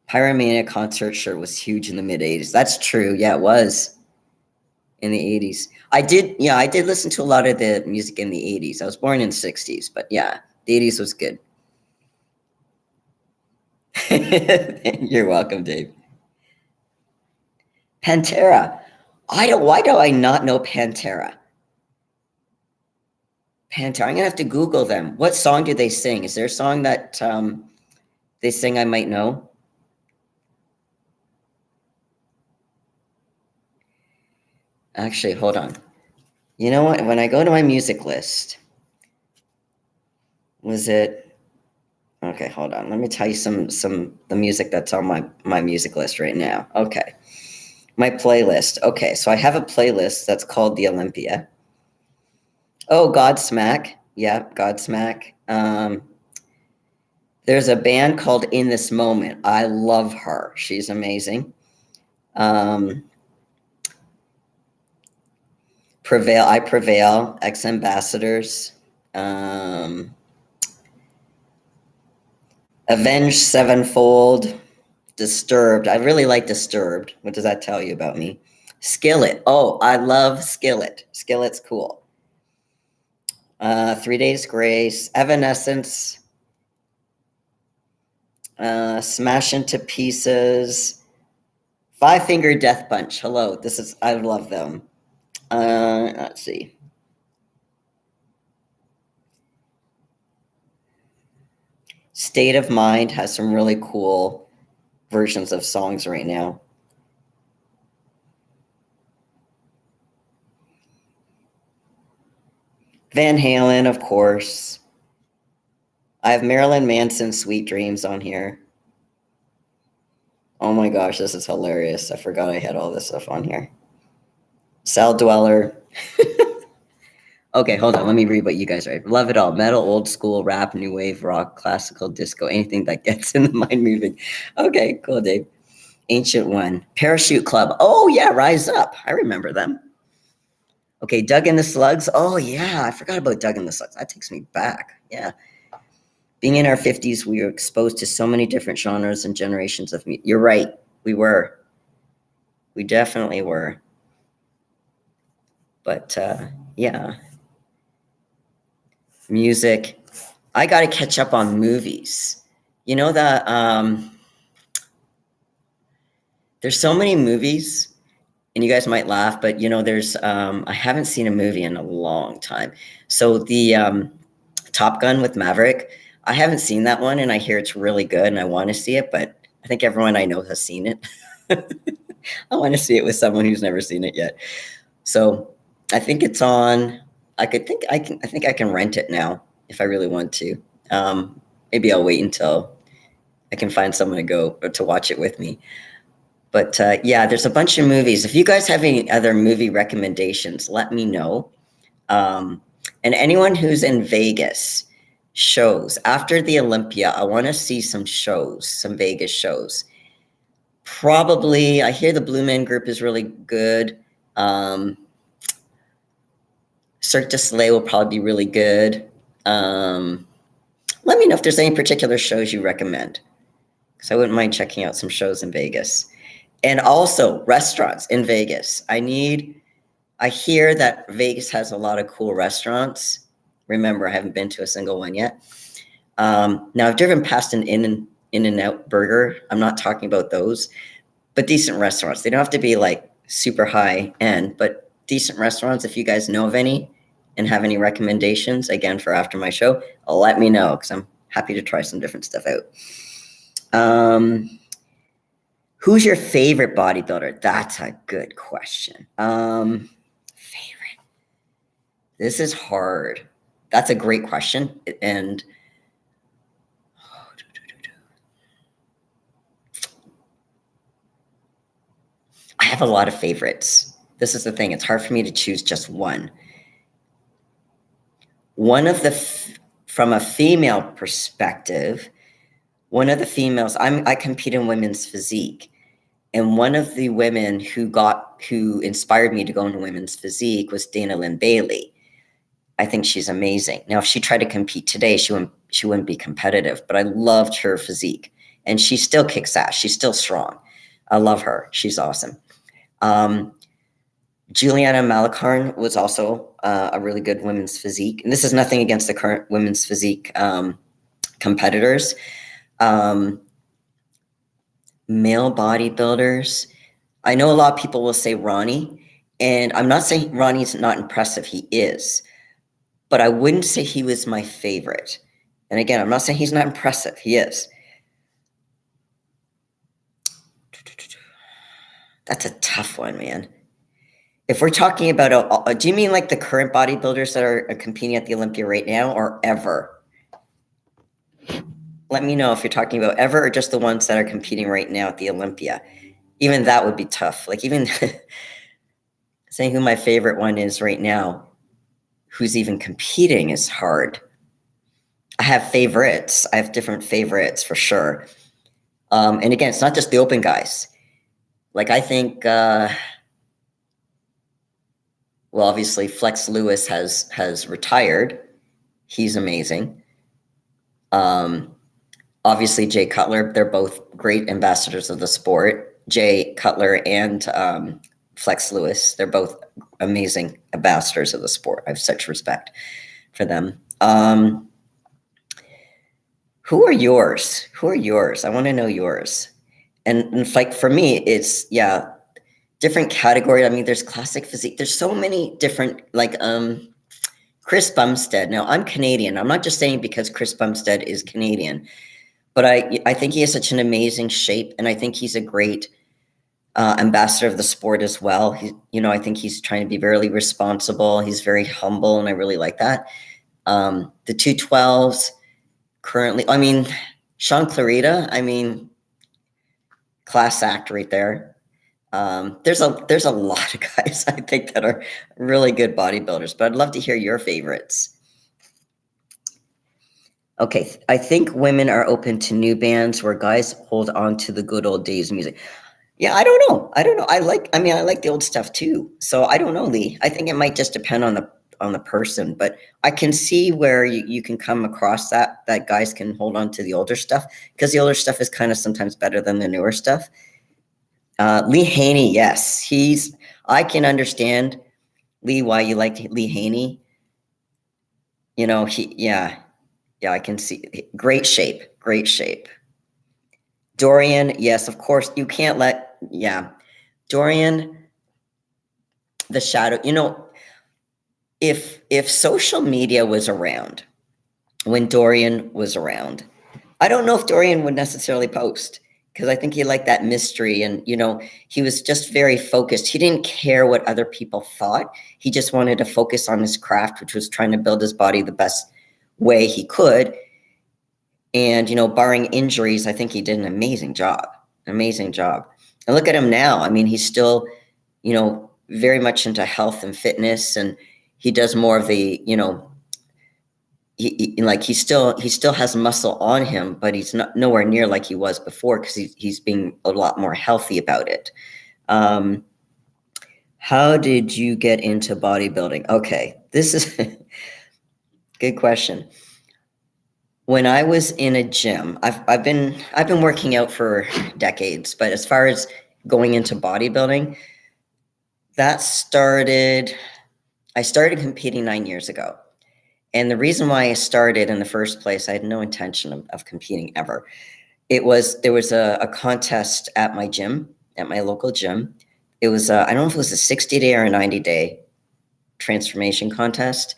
Speaker 1: Pyromania concert sure was huge in the mid 80s. That's true. Yeah, it was in the 80s. I did listen to a lot of the music in the 80s. I was born in the 60s, but yeah, the 80s was good. You're welcome, Dave. Pantera. Why do I not know Pantera? Pantera. I'm gonna have to Google them. What song do they sing? Is there a song that they sing I might know? Actually, hold on. You know what? When I go to my music list, was it okay, hold on. Let me tell you some the music that's on my music list right now. Okay. My playlist. Okay, so I have a playlist that's called The Olympia. Oh, Godsmack. Yeah, Godsmack. There's a band called In This Moment. I love her. She's amazing. Prevail, I Prevail, Ex Ambassadors. Avenged Sevenfold. Disturbed. I really like Disturbed. What does that tell you about me? Skillet. Oh, I love Skillet. Skillet's cool. 3 Days Grace, Evanescence, Smash Into Pieces, Five Finger Death Punch. Hello, I love them. Let's see. State of Mind has some really cool versions of songs right now. Van Halen, of course. I have Marilyn Manson's Sweet Dreams on here. Oh my gosh, this is hilarious. I forgot I had all this stuff on here. Cell Dweller. Okay, hold on. Let me read what you guys write. Love it all. Metal, old school, rap, new wave, rock, classical, disco, anything that gets in the mind moving. Okay, cool, Dave. Ancient One. Parachute Club. Oh, yeah, Rise Up. I remember them. Okay, Doug and the Slugs. Oh, yeah, I forgot about Doug and the Slugs. That takes me back. Yeah. Being in our 50s, we were exposed to so many different genres and generations of music. You're right. We were. We definitely were. But, yeah. Music. I got to catch up on movies. You know that there's so many movies, and you guys might laugh, but you know, there's I haven't seen a movie in a long time. So the Top Gun with Maverick, I haven't seen that one, and I hear it's really good, and I want to see it, but I think everyone I know has seen it. I want to see it with someone who's never seen it yet. So I think it's on. I think I can rent it now if I really want to. Maybe I'll wait until I can find someone to go or to watch it with me. But yeah, there's a bunch of movies. If you guys have any other movie recommendations, let me know. And anyone who's in Vegas, shows after the Olympia, I want to see some shows, some Vegas shows. Probably, I hear the Blue Man Group is really good. Cirque du Soleil will probably be really good. Let me know if there's any particular shows you recommend, because I wouldn't mind checking out some shows in Vegas. And also restaurants in Vegas. I hear that Vegas has a lot of cool restaurants. Remember, I haven't been to a single one yet. Now I've driven past an In-N-Out burger. I'm not talking about those, but decent restaurants. They don't have to be like super high end, but decent restaurants. If you guys know of any and have any recommendations, again, for after my show, let me know, because I'm happy to try some different stuff out. Who's your favorite bodybuilder? That's a good question. Favorite. This is hard. That's a great question. And I have a lot of favorites. This is the thing. It's hard for me to choose just one. From a female perspective, one of the females, I compete in women's physique. And one of the women who inspired me to go into women's physique was Dana Lynn Bailey. I think she's amazing. Now, if she tried to compete today, she wouldn't be competitive, but I loved her physique. And she still kicks ass. She's still strong. I love her. She's awesome. Juliana Malakarn was also a really good women's physique. And this is nothing against the current women's physique competitors. Male bodybuilders. I know a lot of people will say Ronnie, and I'm not saying Ronnie's not impressive. He is, but I wouldn't say he was my favorite. And again, I'm not saying he's not impressive. He is. That's a tough one, man. If we're talking about, do you mean like the current bodybuilders that are competing at the Olympia right now, or ever? Let me know if you're talking about ever or just the ones that are competing right now at the Olympia. Even that would be tough. Like even saying who my favorite one is right now, who's even competing, is hard. I have favorites. I have different favorites for sure. And again, it's not just the open guys. Like I think, well, obviously Flex Lewis has retired. He's amazing. Obviously Jay Cutler, they're both great ambassadors of the sport. Jay Cutler and Flex Lewis, they're both amazing ambassadors of the sport. I have such respect for them. Who are yours? Who are yours? I want to know yours. And like for me, it's different category. I mean, there's classic physique. There's so many different, like Chris Bumstead. Now I'm Canadian. I'm not just saying because Chris Bumstead is Canadian, but I think he has such an amazing shape, and I think he's a great ambassador of the sport as well. I think he's trying to be very responsible. He's very humble, and I really like that. The 212s currently, I mean, Sean Clarita, I mean, class act right there. There's a lot of guys I think that are really good bodybuilders, but I'd love to hear your favorites. Okay, I think women are open to new bands where guys hold on to the good old days music. Yeah, I don't know. I like the old stuff too. So I don't know, Lee. I think it might just depend on the person, but I can see where you can come across that guys can hold on to the older stuff, because the older stuff is kind of sometimes better than the newer stuff. Lee Haney, yes. I can understand, Lee, why you like Lee Haney. I can see. Great shape. Dorian, yes, of course. You can't let, Dorian, the shadow, if social media was around when Dorian was around, I don't know if Dorian would necessarily post, because I think he liked that mystery, and, he was just very focused. He didn't care what other people thought. He just wanted to focus on his craft, which was trying to build his body the best way he could. And, barring injuries, I think he did an amazing job. And look at him now. I mean, he's still, very much into health and fitness, and he does more of the, he still has muscle on him, but he's not nowhere near like he was before, because he's being a lot more healthy about it. How did you get into bodybuilding? Okay, this is good question. When I was in a gym, I've been working out for decades, but as far as going into bodybuilding, I started competing 9 years ago. And the reason why I started in the first place, I had no intention of competing ever. There was a contest at my gym, at my local gym. It was, I don't know if it was a 60-day or a 90-day transformation contest.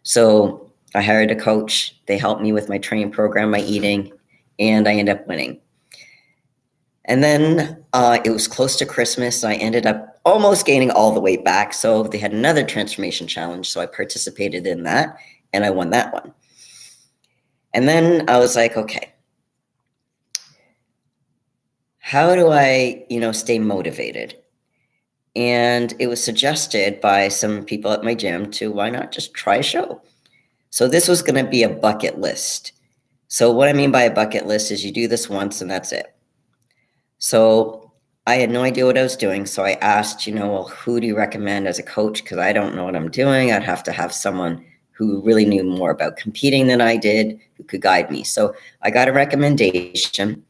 Speaker 1: So I hired a coach. They helped me with my training program, my eating, and I ended up winning. And then it was close to Christmas. I ended up almost gaining all the weight back. So they had another transformation challenge. So I participated in that, and I won that one. And then I was like, okay, how do I, stay motivated? And it was suggested by some people at my gym to, why not just try a show? So this was going to be a bucket list. So what I mean by a bucket list is you do this once and that's it. So I had no idea what I was doing. So I asked, well, who do you recommend as a coach? Because I don't know what I'm doing. I'd have to have someone who really knew more about competing than I did, who could guide me. So I got a recommendation,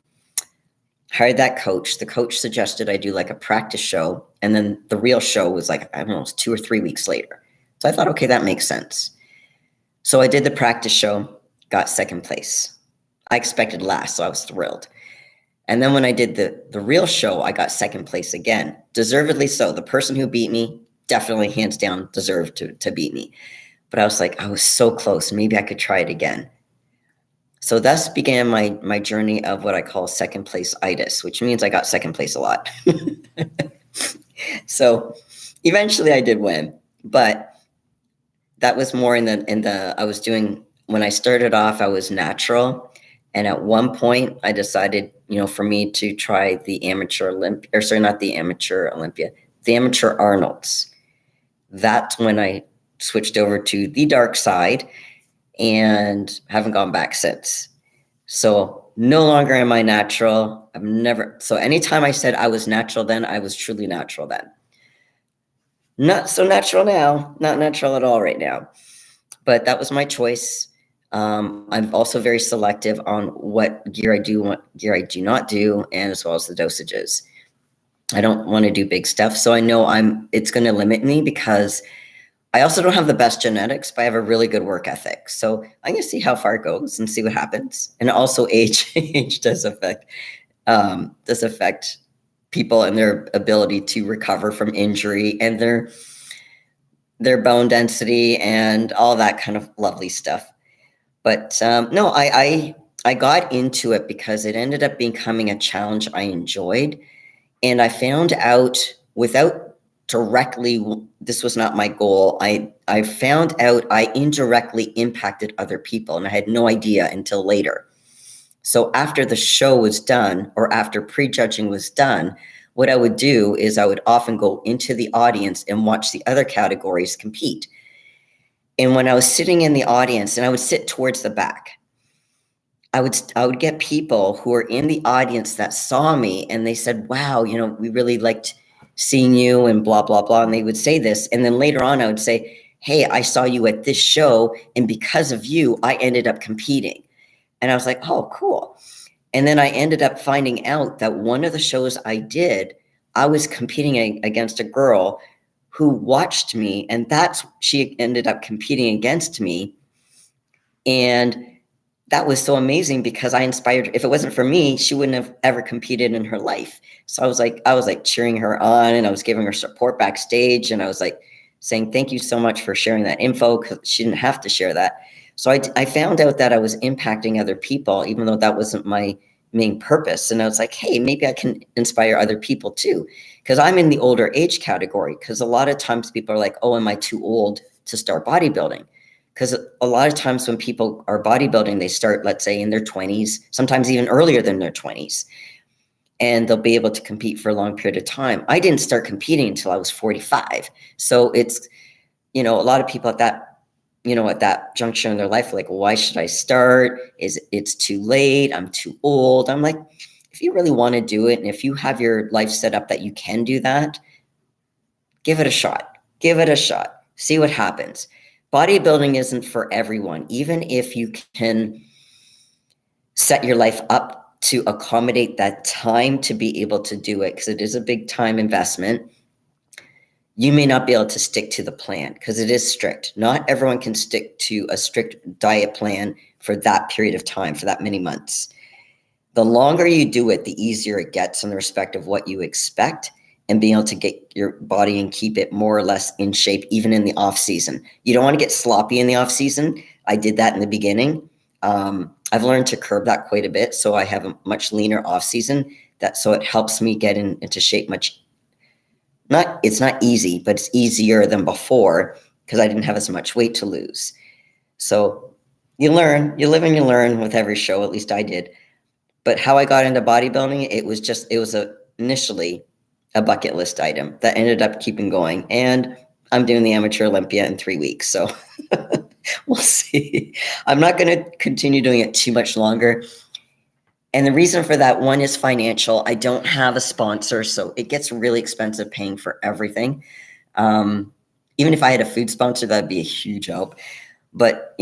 Speaker 1: hired that coach. The coach suggested I do like a practice show. And then the real show was like, I don't know, 2 or 3 weeks later. So I thought, okay, that makes sense. So I did the practice show, got second place. I expected last, so I was thrilled. And then when I did the real show, I got second place again, deservedly so. The person who beat me definitely hands down deserved to beat me. But I was like, I was so close. Maybe I could try it again. So thus began my journey of what I call second place-itis, which means I got second place a lot. So eventually I did win, but that was more in the I was doing, when I started off, I was natural. And at one point I decided, for me to try the amateur Olympia, or sorry, not the amateur Olympia, the amateur Arnold's. That's when I switched over to the dark side and haven't gone back since. So no longer am I natural. So anytime I said I was natural then, I was truly natural then. Not so natural now, not natural at all right now, but that was my choice. I'm also very selective on what gear I do, what gear I do not do, and as well as the dosages. I don't want to do big stuff. So I know it's going to limit me because I also don't have the best genetics, but I have a really good work ethic. So I'm going to see how far it goes and see what happens. And also age does affect people and their ability to recover from injury and their bone density and all that kind of lovely stuff. But no, I got into it because it ended up becoming a challenge I enjoyed. And I found out without directly, this was not my goal. I found out I indirectly impacted other people, and I had no idea until later. So after the show was done, or after prejudging was done, what I would do is I would often go into the audience and watch the other categories compete. And when I was sitting in the audience, and I would sit towards the back, I would get people who were in the audience that saw me and they said, wow, we really liked seeing you and blah, blah, blah. And they would say this. And then later on, I would say, hey, I saw you at this show. And because of you, I ended up competing. And I was like, oh, cool. And then I ended up finding out that one of the shows I did, I was competing against a girl who watched me, and she ended up competing against me. And that was so amazing because I inspired her. If it wasn't for me, she wouldn't have ever competed in her life. So I was like cheering her on, and I was giving her support backstage. And I was like saying, thank you so much for sharing that info, because she didn't have to share that. So I found out that I was impacting other people, even though that wasn't my main purpose. And I was like, hey, maybe I can inspire other people too, because I'm in the older age category. Because a lot of times people are like, oh, am I too old to start bodybuilding? Because a lot of times when people are bodybuilding, they start, let's say, in their 20s, sometimes even earlier than their 20s, and they'll be able to compete for a long period of time. I didn't start competing until I was 45. So it's, a lot of people at that juncture in their life are like, why should I start? It's too late? I'm too old. I'm like, if you really want to do it, and if you have your life set up that you can do that, give it a shot. Give it a shot. See what happens. Bodybuilding isn't for everyone. Even if you can set your life up to accommodate that time to be able to do it, because it is a big time investment, you may not be able to stick to the plan because it is strict. Not everyone can stick to a strict diet plan for that period of time, for that many months. The longer you do it, the easier it gets in the respect of what you expect and being able to get your body and keep it more or less in shape, even in the off season. You don't want to get sloppy in the off season. I did that in the beginning. I've learned to curb that quite a bit. So I have a much leaner off season so it helps me get into shape it's not easy, but it's easier than before because I didn't have as much weight to lose. So you learn, you live and you learn with every show, at least I did. But how I got into bodybuilding, it was initially a bucket list item that ended up keeping going. And I'm doing the amateur Olympia in 3 weeks. So We'll see. I'm not going to continue doing it too much longer. And the reason for that, one, is financial. I don't have a sponsor, so it gets really expensive paying for everything. Even if I had a food sponsor, that'd be a huge help. But,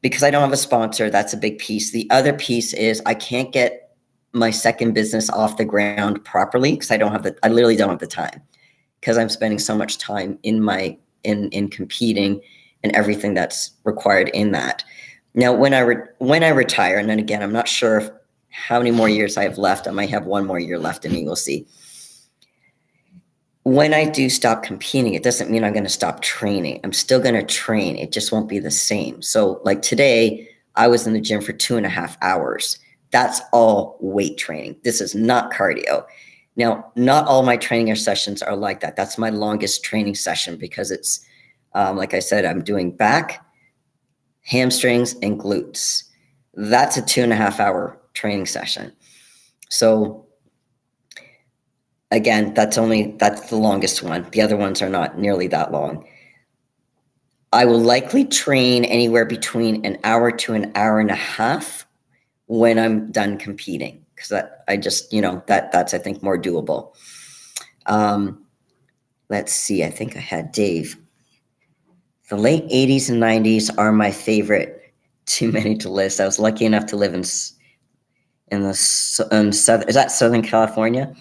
Speaker 1: because I don't have a sponsor, that's a big piece. The other piece is I can't get my second business off the ground properly because I literally don't have the time, because I'm spending so much time in competing and everything that's required in that. Now, when I retire, and then again, I'm not sure how many more years I have left. I might have one more year left in me. We'll see. When I do stop competing, it doesn't mean I'm going to stop training. I'm still going to train. It just won't be the same. So like today, I was in the gym for 2.5 hours. That's all weight training. This is not cardio. Now, not all my training sessions are like that. That's my longest training session because it's, like I said, I'm doing back, hamstrings, and glutes. That's a 2.5 hour training session. So again, that's the longest one. The other ones are not nearly that long. I will likely train anywhere between an hour to an hour and a half when I'm done competing, because that's I think more doable. Let's see. I think I had Dave. The late 80s and 90s are my favorite. Too many to list. I was lucky enough to live in southern, is that Southern California,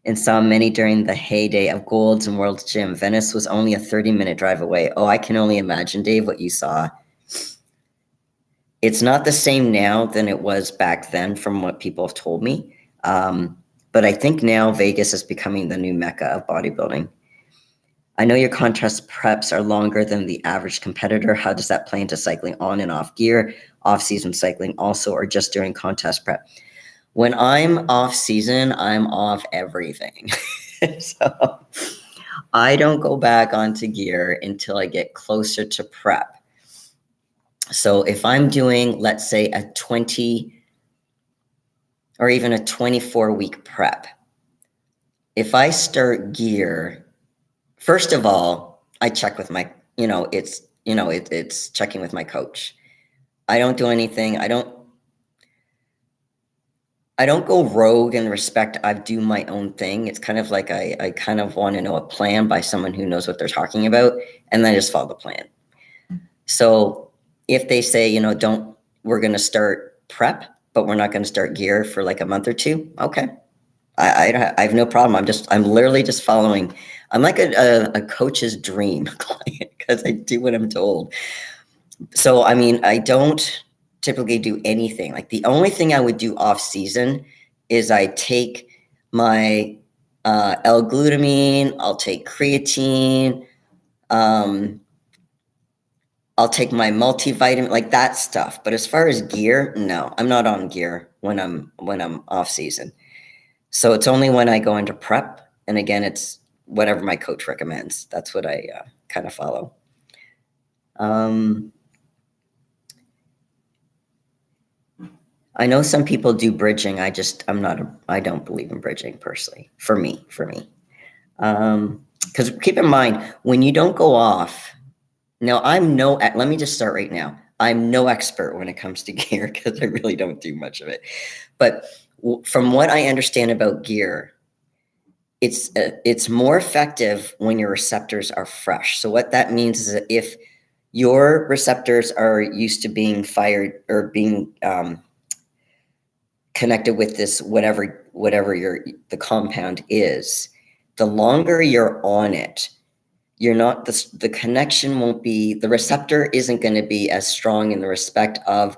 Speaker 1: and saw many during the heyday of Gold's and World's Gym. Venice was only a 30-minute drive away. Oh, I can only imagine, Dave, what you saw. It's not the same now than it was back then from what people have told me. But I think now Vegas is becoming the new mecca of bodybuilding. I know your contrast preps are longer than the average competitor. How does that play into cycling on and off gear, off-season cycling also, or just during contest prep? When I'm off season, I'm off everything. So I don't go back onto gear until I get closer to prep. So if I'm doing, let's say, a 20 or even a 24-week prep, if I start gear, first of all, I check with my, it's checking with my coach. I don't do anything. I don't go rogue in respect. I do my own thing. It's kind of like I kind of want to know a plan by someone who knows what they're talking about, and then I just follow the plan. So if they say, we're going to start prep, but we're not going to start gear for like a month or two, okay. I have no problem. I'm literally just following. I'm like a coach's dream client because I do what I'm told. So, I don't typically do anything. Like the only thing I would do off season is I take my L-glutamine, I'll take creatine, I'll take my multivitamin, like that stuff. But as far as gear, no, I'm not on gear when I'm off season. So it's only when I go into prep, and again, it's whatever my coach recommends. That's what I kind of follow. I know some people do bridging. I don't believe in bridging personally, for me. Because keep in mind, when you don't go off, now let me just start right now. I'm no expert when it comes to gear because I really don't do much of it. But from what I understand about gear, it's more effective when your receptors are fresh. So what that means is that if your receptors are used to being fired or being connected with this whatever the compound is, the longer you're on it, the connection won't be, the receptor isn't going to be as strong in the respect of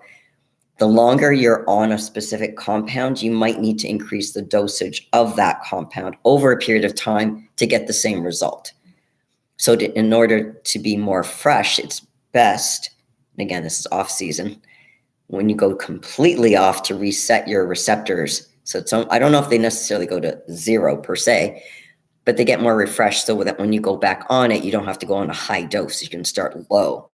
Speaker 1: the longer you're on a specific compound, you might need to increase the dosage of that compound over a period of time to get the same result. So in order to be more fresh, it's best, and again, this is off season, when you go completely off to reset your receptors. So I don't know if they necessarily go to zero per se, but they get more refreshed so that when you go back on it, you don't have to go on a high dose. You can start low.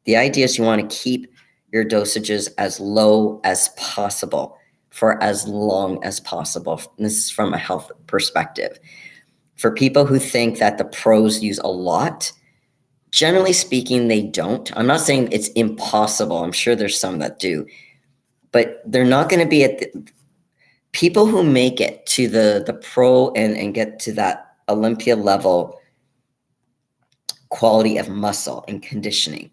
Speaker 1: The idea is you want to keep your dosages as low as possible for as long as possible. And this is from a health perspective. For people who think that the pros use a lot, Generally speaking, they don't. I'm not saying it's impossible. I'm sure there's some that do, but they're not going to be at the people who make it to the pro and get to that Olympia level quality of muscle and conditioning.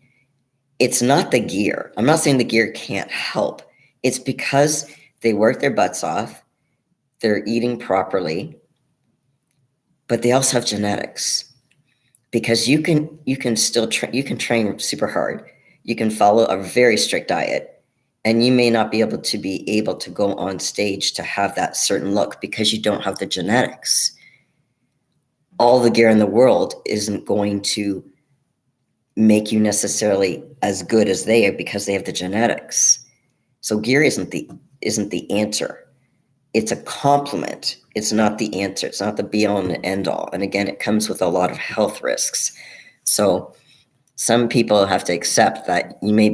Speaker 1: It's not the gear. I'm not saying the gear can't help. It's because they work their butts off, they're eating properly, but they also have genetics. Because you can still you can train super hard. You can follow a very strict diet, and you may not be able to go on stage to have that certain look because you don't have the genetics. All the gear in the world isn't going to make you necessarily as good as they are because they have the genetics. So gear isn't the answer. It's a complement. It's not the answer. It's not the be all and the end all. And again, it comes with a lot of health risks. So some people have to accept that you may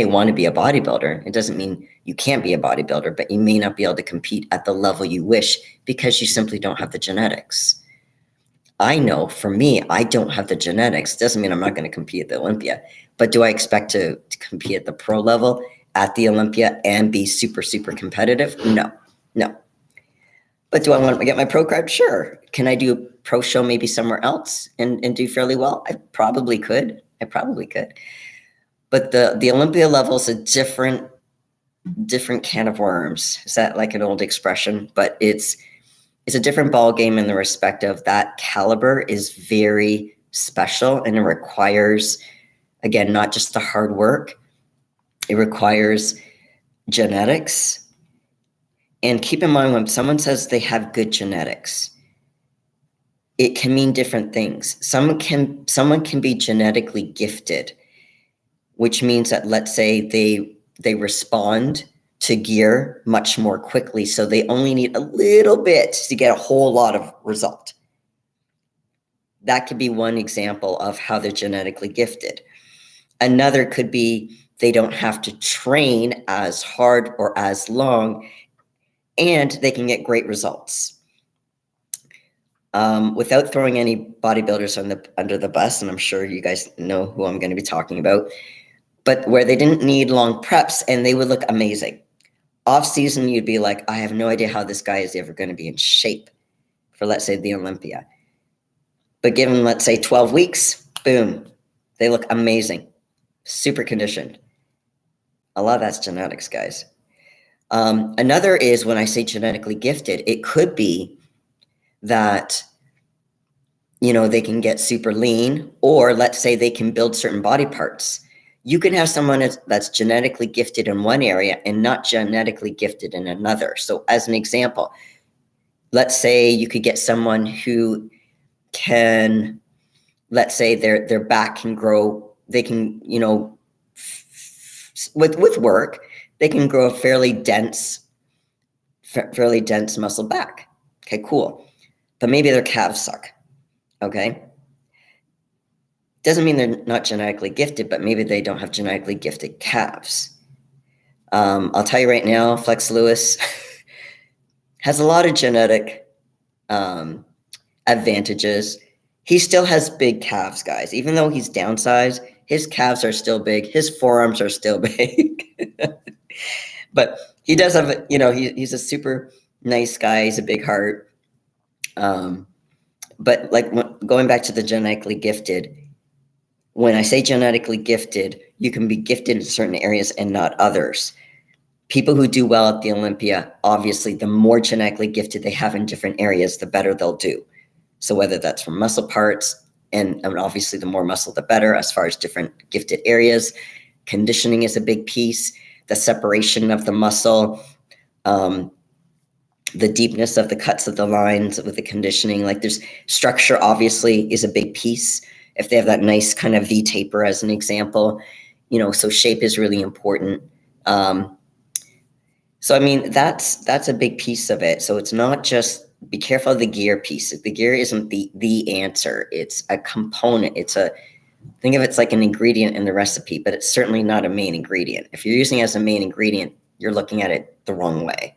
Speaker 1: want to be a bodybuilder. It doesn't mean you can't be a bodybuilder, but you may not be able to compete at the level you wish because you simply don't have the genetics. I know for me, I don't have the genetics. Doesn't mean I'm not going to compete at the Olympia, but do I expect to compete at the pro level at the Olympia and be super, super competitive? No. But do I want to get my pro card? Sure. Can I do a pro show maybe somewhere else and do fairly well? I probably could. But the Olympia level is a different can of worms. Is that like an old expression? But it's a different ball game in the respect of that caliber is very special, and it requires, again, not just the hard work. It requires genetics. And keep in mind, when someone says they have good genetics, it can mean different things. Someone can be genetically gifted, which means that, let's say, they respond to gear much more quickly, so they only need a little bit to get a whole lot of result. That could be one example of how they're genetically gifted. Another could be they don't have to train as hard or as long, and they can get great results. Without throwing any bodybuilders under the bus, and I'm sure you guys know who I'm going to be talking about, but where they didn't need long preps and they would look amazing. Off season, you'd be like, I have no idea how this guy is ever going to be in shape for, let's say, the Olympia. But given, let's say, 12 weeks, boom, they look amazing, super conditioned. A lot of that's genetics, guys. Another is, when I say genetically gifted, it could be that, they can get super lean, or let's say they can build certain body parts. You can have someone that's genetically gifted in one area and not genetically gifted in another. So as an example, let's say you could get someone who can, let's say their back can grow, they can, with work, they can grow a fairly dense muscle back. Okay, cool. But maybe their calves suck. Okay. Doesn't mean they're not genetically gifted, but maybe they don't have genetically gifted calves. I'll tell you right now, Flex Lewis has a lot of genetic advantages. He still has big calves, guys. Even though he's downsized, his calves are still big. His forearms are still big. But he does have, he's a super nice guy. He's a big heart. But going back to the genetically gifted, when I say genetically gifted, you can be gifted in certain areas and not others. People who do well at the Olympia, obviously, the more genetically gifted they have in different areas, the better they'll do. So whether that's from muscle parts, and obviously the more muscle, the better as far as different gifted areas. Conditioning is a big piece. The separation of the muscle, the deepness of the cuts of the lines with the conditioning. There's structure, obviously, is a big piece. If they have that nice kind of V taper as an example, so shape is really important. So, I mean, that's a big piece of it. So it's not just, be careful of the gear piece. The gear isn't the answer. It's a component. Think of it's like an ingredient in the recipe, but it's certainly not a main ingredient. If you're using it as a main ingredient, you're looking at it the wrong way.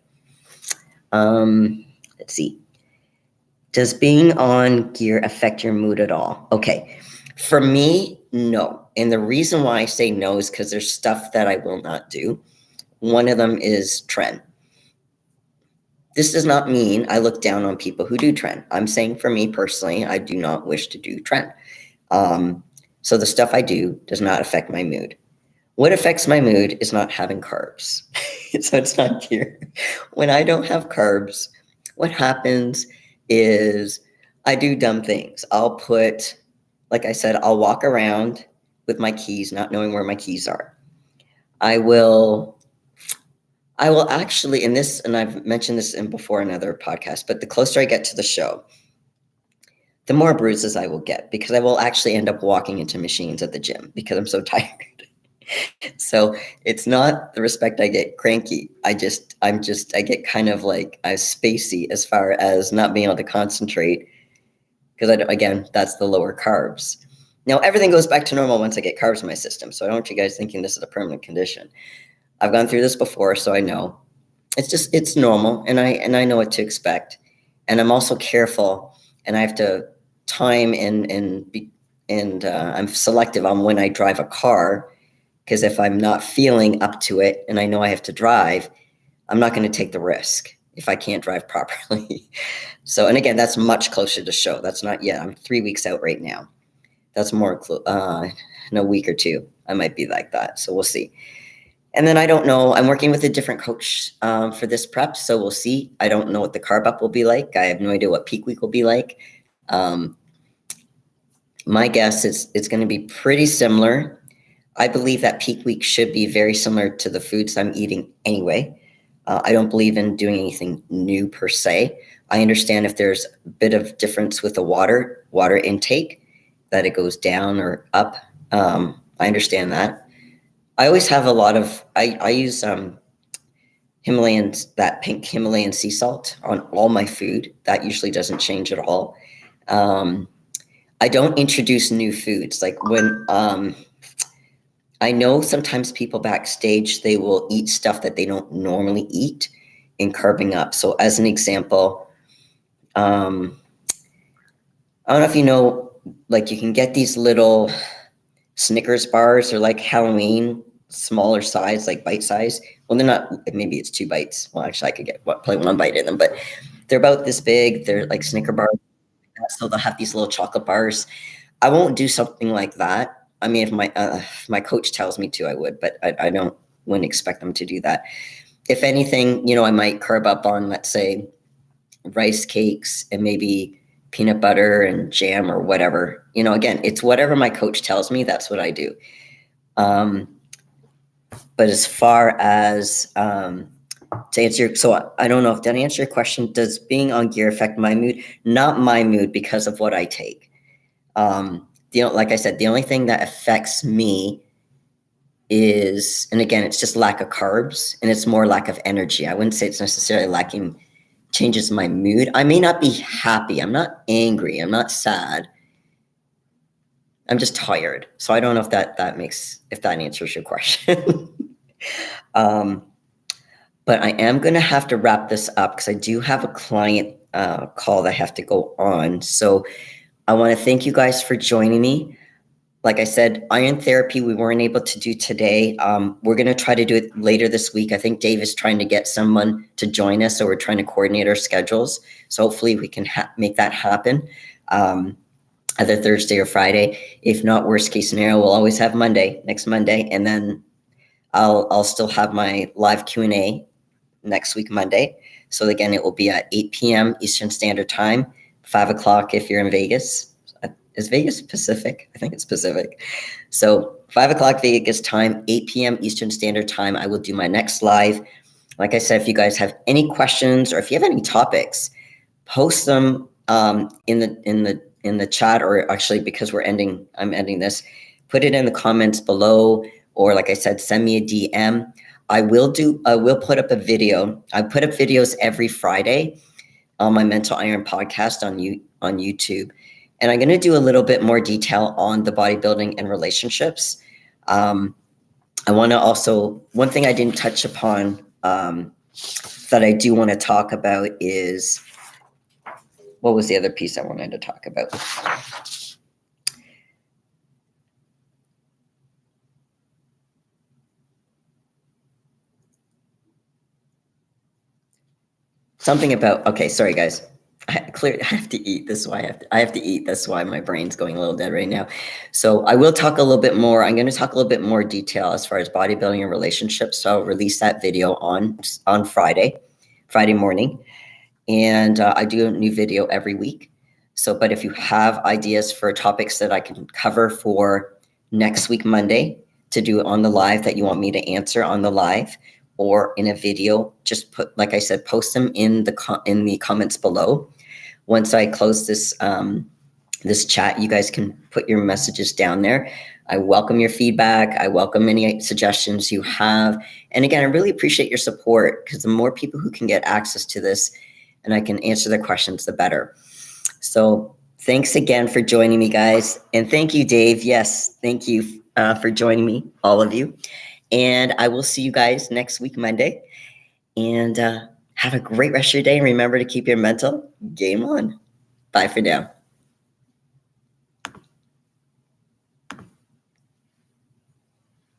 Speaker 1: Let's see. Does being on gear affect your mood at all? Okay. For me, no. And the reason why I say no is because there's stuff that I will not do. One of them is tren. This does not mean I look down on people who do tren. I'm saying for me personally, I do not wish to do tren. So the stuff I do does not affect my mood. What affects my mood is not having carbs. So it's not here. When I don't have carbs, what happens is I do dumb things. Like I said, I'll walk around with my keys, not knowing where my keys are. I will actually, and I've mentioned this in before in another podcast, but the closer I get to the show, the more bruises I will get, because I will actually end up walking into machines at the gym because I'm so tired. So it's not the respect I get cranky. I get kind of like spacey as far as not being able to concentrate, because again, that's the lower carbs. Now everything goes back to normal once I get carbs in my system. So I don't want you guys thinking this is a permanent condition. I've gone through this before, so I know it's normal, and I know what to expect. And I'm also careful, and I have to time and I'm selective on when I drive a car, because if I'm not feeling up to it and I know I have to drive, I'm not going to take the risk if I can't drive properly. So, and again, that's much closer to show. That's not yet. I'm 3 weeks out right now. That's more in a week or two. I might be like that. So we'll see. And then I don't know. I'm working with a different coach for this prep, so we'll see. I don't know what the carb up will be like. I have no idea what peak week will be like. My guess is it's going to be pretty similar. I believe that peak week should be very similar to the foods I'm eating anyway. I don't believe in doing anything new per se. I understand if there's a bit of difference with the water intake, that it goes down or up. I understand that. I always have a lot of, I use that pink Himalayan sea salt on all my food. That usually doesn't change at all. I don't introduce new foods. Like when, I know sometimes people backstage, they will eat stuff that they don't normally eat in carbing up. So as an example, I don't know if you know, like you can get these little Snickers bars, or like Halloween, smaller size, like bite size. Well, they're not, maybe it's 2 bites. Well, actually I could get probably 1 bite in them, but they're about this big. They're like Snicker bars. So they'll have these little chocolate bars. I won't do something like that. I mean, if my coach tells me to, I would, but I wouldn't expect them to do that. If anything, I might carb up on, let's say, rice cakes and maybe peanut butter and jam or whatever. Again, it's whatever my coach tells me, that's what I do. But as far as to answer, so I don't know if that answered your question. Does being on gear affect my mood? Not my mood, because of what I take. Like I said, the only thing that affects me is, and again, it's just lack of carbs, and it's more lack of energy. I wouldn't say it's necessarily changes my mood. I may not be happy. I'm not angry. I'm not sad. I'm just tired. So I don't know if that answers your question. But I am going to have to wrap this up because I do have a client call that I have to go on. So I want to thank you guys for joining me. Like I said, iron therapy, we weren't able to do today. We're going to try to do it later this week. I think Dave is trying to get someone to join us, so we're trying to coordinate our schedules. So hopefully we can make that happen, either Thursday or Friday. If not, worst case scenario, we'll always have next Monday, and then I'll still have my live Q&A next week, Monday. So again, it will be at 8 p.m. Eastern Standard Time, 5 o'clock if you're in Vegas. Is Vegas Pacific? I think it's Pacific. So 5 o'clock Vegas time, 8 p.m. Eastern Standard Time, I will do my next live. Like I said, if you guys have any questions or if you have any topics, post them in the chat, or actually, because I'm ending this, put it in the comments below, or like I said, send me a DM. I will put up a video. I put up videos every Friday on my Mental Iron podcast on YouTube. And I'm going to do a little bit more detail on the bodybuilding and relationships. I want to also, one thing I didn't touch upon that I do want to talk about is, what was the other piece I wanted to talk about? something about, okay, sorry guys. I have to eat. This is why I have to eat. That's why my brain's going a little dead right now. So I will talk a little bit more. I'm going to talk a little bit more detail as far as bodybuilding and relationships. So I'll release that video on Friday morning. And I do a new video every week. So, but if you have ideas for topics that I can cover for next week, Monday, to do it on the live that you want me to answer on the live or in a video, just put, like I said, post them in the comments below. Once I close this this chat, you guys can put your messages down there. I welcome your feedback. I welcome any suggestions you have. And again, I really appreciate your support, because the more people who can get access to this and I can answer their questions, the better. So thanks again for joining me, guys. And thank you, Dave. Yes, thank you for joining me, all of you. And I will see you guys next week, Monday. And have a great rest of your day. And remember to keep your mental game on. Bye for now.